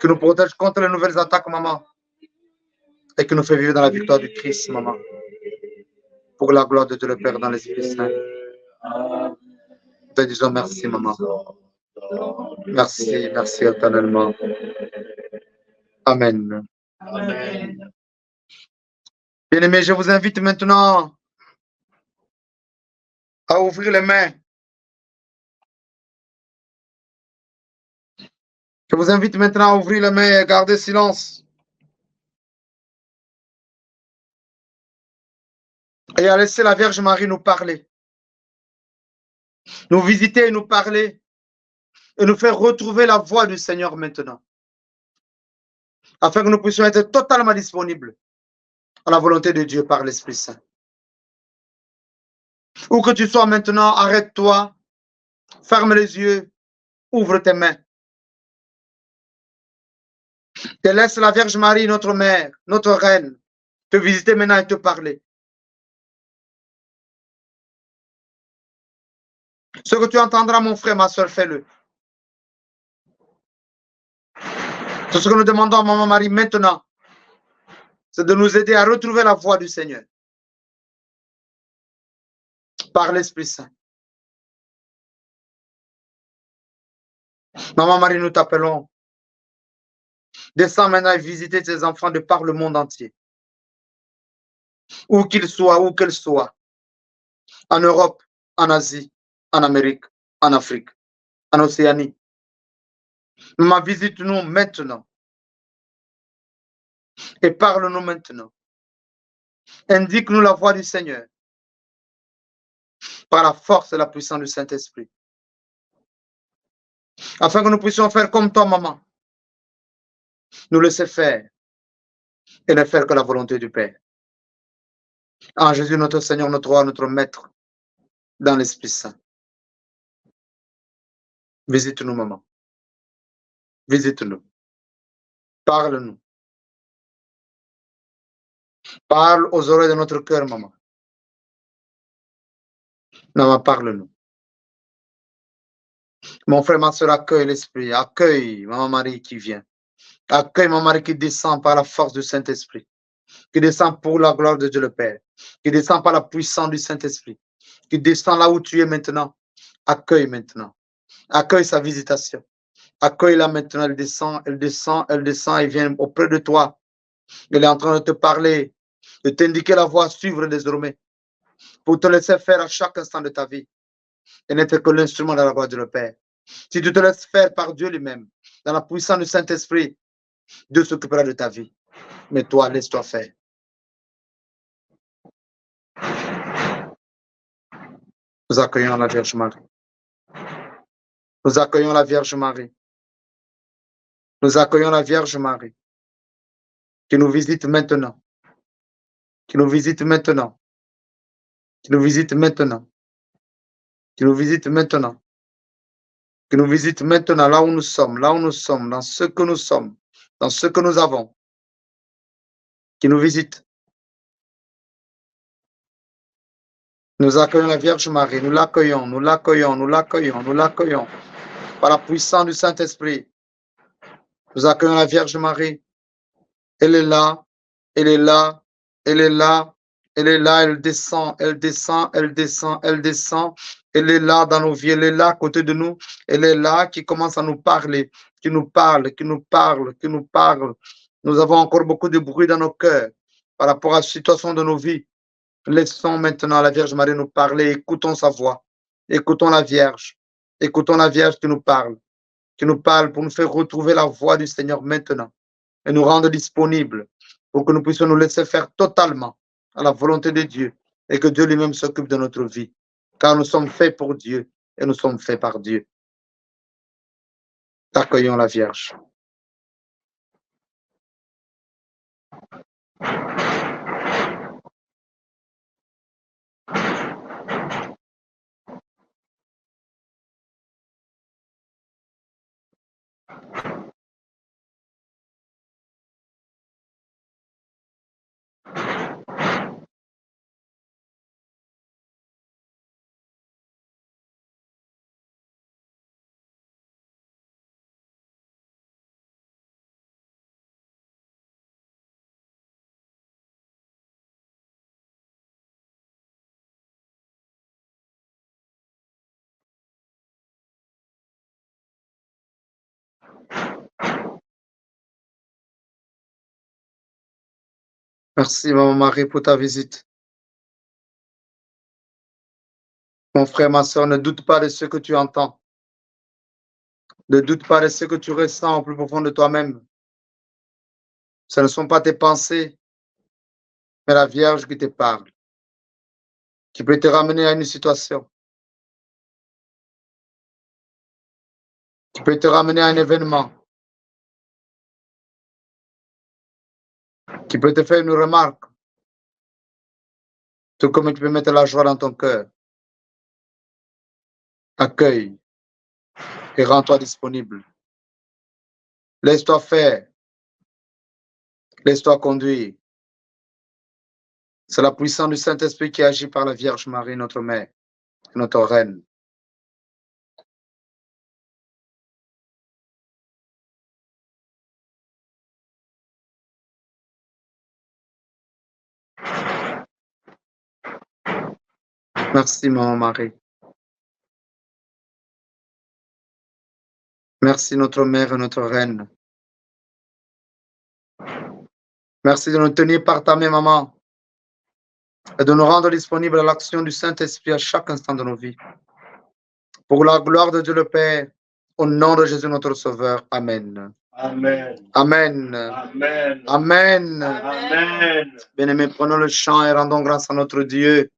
Que nous protège contre les nouvelles attaques, maman. Et que nous fait vivre dans la victoire du Christ, maman. Pour la gloire de Dieu le Père dans l'Esprit Saint. Te disons merci, maman. Merci éternellement. Amen. Bien-aimés, je vous invite maintenant à ouvrir les mains. Je vous invite maintenant à ouvrir les mains et à garder silence. Et à laisser la Vierge Marie nous parler. Nous visiter et nous parler. Et nous faire retrouver la voix du Seigneur maintenant. Afin que nous puissions être totalement disponibles à la volonté de Dieu par l'Esprit Saint. Où que tu sois maintenant, arrête-toi, ferme les yeux, ouvre tes mains. Et laisse la Vierge Marie, notre mère, notre reine, te visiter maintenant et te parler. Ce que tu entendras, mon frère, ma soeur, fais-le. C'est ce que nous demandons à Maman Marie maintenant. C'est de nous aider à retrouver la voie du Seigneur. Par l'Esprit Saint. Maman Marie, nous t'appelons. Descends maintenant et visiter tes enfants de par le monde entier. Où qu'ils soient, où qu'elles soient. En Europe, en Asie, en Amérique, en Afrique, en Océanie. Maman, visite-nous maintenant. Et parle-nous maintenant. Indique-nous la voie du Seigneur. Par la force et la puissance du Saint-Esprit. Afin que nous puissions faire comme toi, maman. Nous laisser faire. Et ne faire que la volonté du Père. En Jésus, notre Seigneur, notre roi, notre maître. Dans l'Esprit Saint. Visite-nous, maman. Visite-nous. Parle-nous. Parle aux oreilles de notre cœur, maman. Maman, parle-nous. Mon frère, ma soeur, accueille l'Esprit. Accueille Maman Marie qui vient. Accueille Maman Marie qui descend par la force du Saint-Esprit. Qui descend pour la gloire de Dieu le Père. Qui descend par la puissance du Saint-Esprit. Qui descend là où tu es maintenant. Accueille maintenant. Accueille sa visitation. Accueille-la maintenant. Elle descend, elle descend, elle descend et vient auprès de toi. Elle est en train de te parler, de t'indiquer la voie à suivre désormais. Pour te laisser faire à chaque instant de ta vie. Et n'être que l'instrument de la gloire de le Père. Si tu te laisses faire par Dieu lui-même, dans la puissance du Saint-Esprit, Dieu s'occupera de ta vie. Mais toi, laisse-toi faire. Nous accueillons la Vierge Marie. Nous accueillons la Vierge Marie. Nous accueillons la Vierge Marie. Qui nous visite maintenant. Qui nous visite maintenant. Qui nous visite maintenant. Qui nous visite maintenant. Qui nous visite maintenant là où nous sommes, dans ce que nous sommes, dans ce que nous avons. Qui nous visite. Nous accueillons la Vierge Marie, nous l'accueillons, nous l'accueillons, nous l'accueillons, nous l'accueillons. Par la puissance du Saint-Esprit. Nous accueillons la Vierge Marie. Elle est là, elle est là, elle est là, elle est là, elle descend, elle descend, elle descend, elle descend. Elle est là dans nos vies, elle est là à côté de nous. Elle est là qui commence à nous parler, qui nous parle, qui nous parle, qui nous parle. Nous avons encore beaucoup de bruit dans nos cœurs par rapport à la situation de nos vies. Laissons maintenant la Vierge Marie nous parler, écoutons sa voix, écoutons la Vierge qui nous parle pour nous faire retrouver la voix du Seigneur maintenant et nous rendre disponibles pour que nous puissions nous laisser faire totalement à la volonté de Dieu et que Dieu lui-même s'occupe de notre vie, car nous sommes faits pour Dieu et nous sommes faits par Dieu. Accueillons la Vierge. Merci, Maman Marie, pour ta visite. Mon frère, ma soeur, ne doute pas de ce que tu entends. Ne doute pas de ce que tu ressens au plus profond de toi-même. Ce ne sont pas tes pensées, mais la Vierge qui te parle, qui peut te ramener à une situation, qui peut te ramener à un événement, qui peut te faire une remarque, tout comme tu peux mettre la joie dans ton cœur. Accueille et rends-toi disponible. Laisse-toi faire Laisse-toi conduire. C'est la puissance du Saint-Esprit qui agit par la Vierge Marie, notre Mère, notre Reine. Merci, Maman Marie. Merci, notre Mère et notre Reine. Merci de nous tenir par ta main, Maman, et de nous rendre disponibles à l'action du Saint-Esprit à chaque instant de nos vies. Pour la gloire de Dieu le Père, au nom de Jésus notre Sauveur. Amen.
Amen.
Amen.
Amen.
Amen.
Amen.
Bien-aimés, prenons le chant et rendons grâce à notre Dieu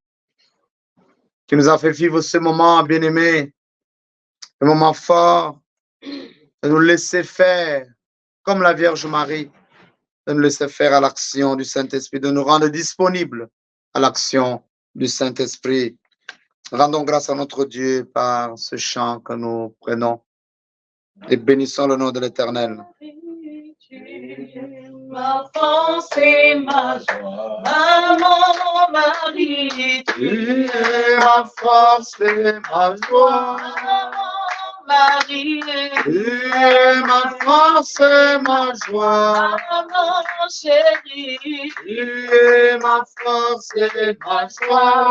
qui nous a fait vivre ce moment, bien-aimés, un moment fort, de nous laisser faire, comme la Vierge Marie, de nous laisser faire à l'action du Saint-Esprit, de nous rendre disponibles à l'action du Saint-Esprit. Rendons grâce à notre Dieu par ce chant que nous prenons et bénissons le nom de l'Éternel.
Ma force et ma joie, Maman Marie,
Tu es ma force et ma joie.
Marie,
Tu es ma force et ma joie.
Maman chérie,
Tu es ma force et ma joie.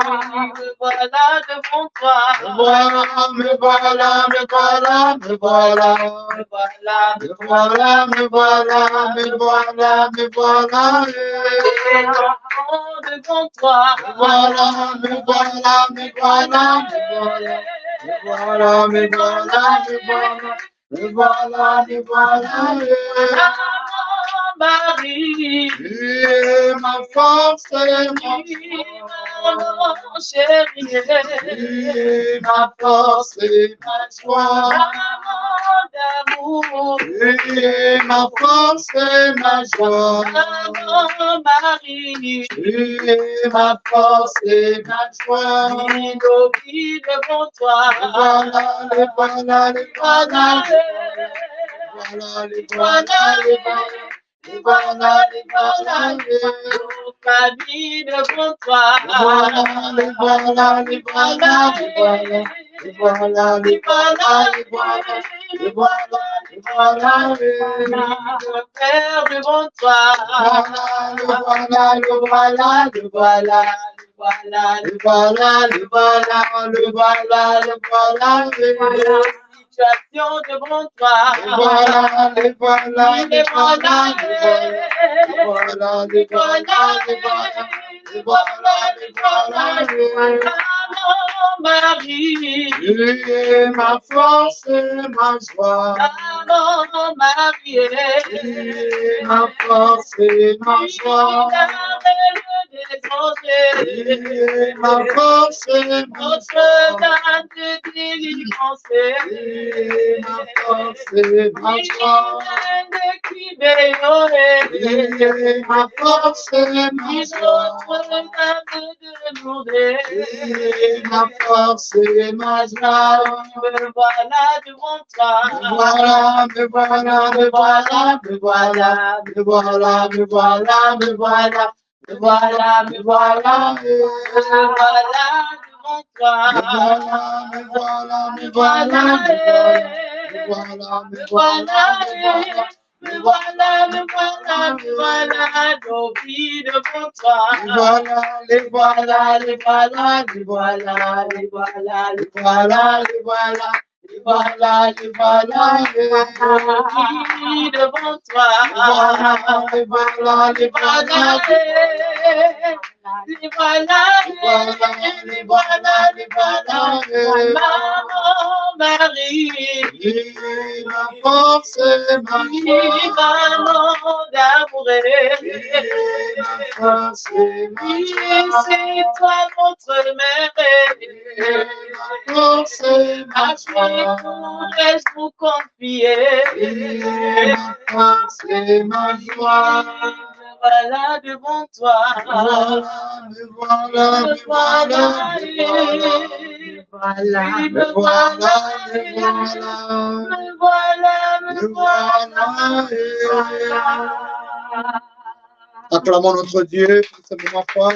me voilà devant toi,
Me voilà, me voilà, me voilà, me voilà.
me voilà,
Me voilà, me voilà, me voilà, me voilà.
et l'enfant devant toi,
Me voilà, me voilà, me voilà, me voilà. Me voilà, me voilà, me voilà. Me voilà, me voilà.
Maman Marie,
Tu es ma force et ma joie.
maman chérie,
Tu es ma force et ma joie.
maman d'amour,
Tu es ma force et ma joie.
maman Marie,
Tu es ma force et ma joie.
nos vies devant toi,
Voilà, les voilà, les voilà. Voilà, les voilà, les voilà. Les voilà, les voilà,
nos familles devant toi,
voilà, les voilà, les voilà, les voilà. Les voilà, les voilà, les voilà. Les voilà, les voilà, les
notre Père devant toi,
voilà, le voilà, le voilà, le voilà.
voilà,
Le voilà, le voilà, le voilà, le voilà, le voilà.
situation devant toi,
Le voilà, le voilà, le voilà, le voilà. Le voilà, le voilà, le voilà. Le voilà, le voilà, le voilà.
Maman Marie,
Tu es ma force et ma joie.
Maman Marie,
Tu es ma force et ma joie.
des
Tu
dangers,
es ma force et ma
notre
joie.
dame de délivrance,
Tu es ma force et ma joie. Tu es ma force et ma joie. Tu es ma force et ma joie.
Me voilà devant toi,
Me voilà, me voilà, me voilà, me voilà, me voilà, me voilà, me voilà, me voilà, me voilà,
me voilà devant toi,
me voilà, me voilà, me voilà, me voilà, me voilà,
me voilà, me voilà, me voilà, nos vies devant toi.
me voilà, les voilà, les voilà, les voilà, les voilà, les voilà, les voilà. Les voilà, les voilà, les
Nos vies devant toi.
voilà, les voilà, les voilà,
Les voilà, les voilà, les voilà, Maman Marie,
ma force et ma joie.
maman d'amour,
Ma force et ma
c'est toi notre mère,
ma force et ma
à qui
joie.
pourrais-je vous confier?
Ma force et ma joie.
Me voilà devant toi,
Voilà, me voilà, me voilà, me voilà.
me voilà, me voilà, me voilà, me voilà.
Acclamons notre Dieu pour ce moment fort.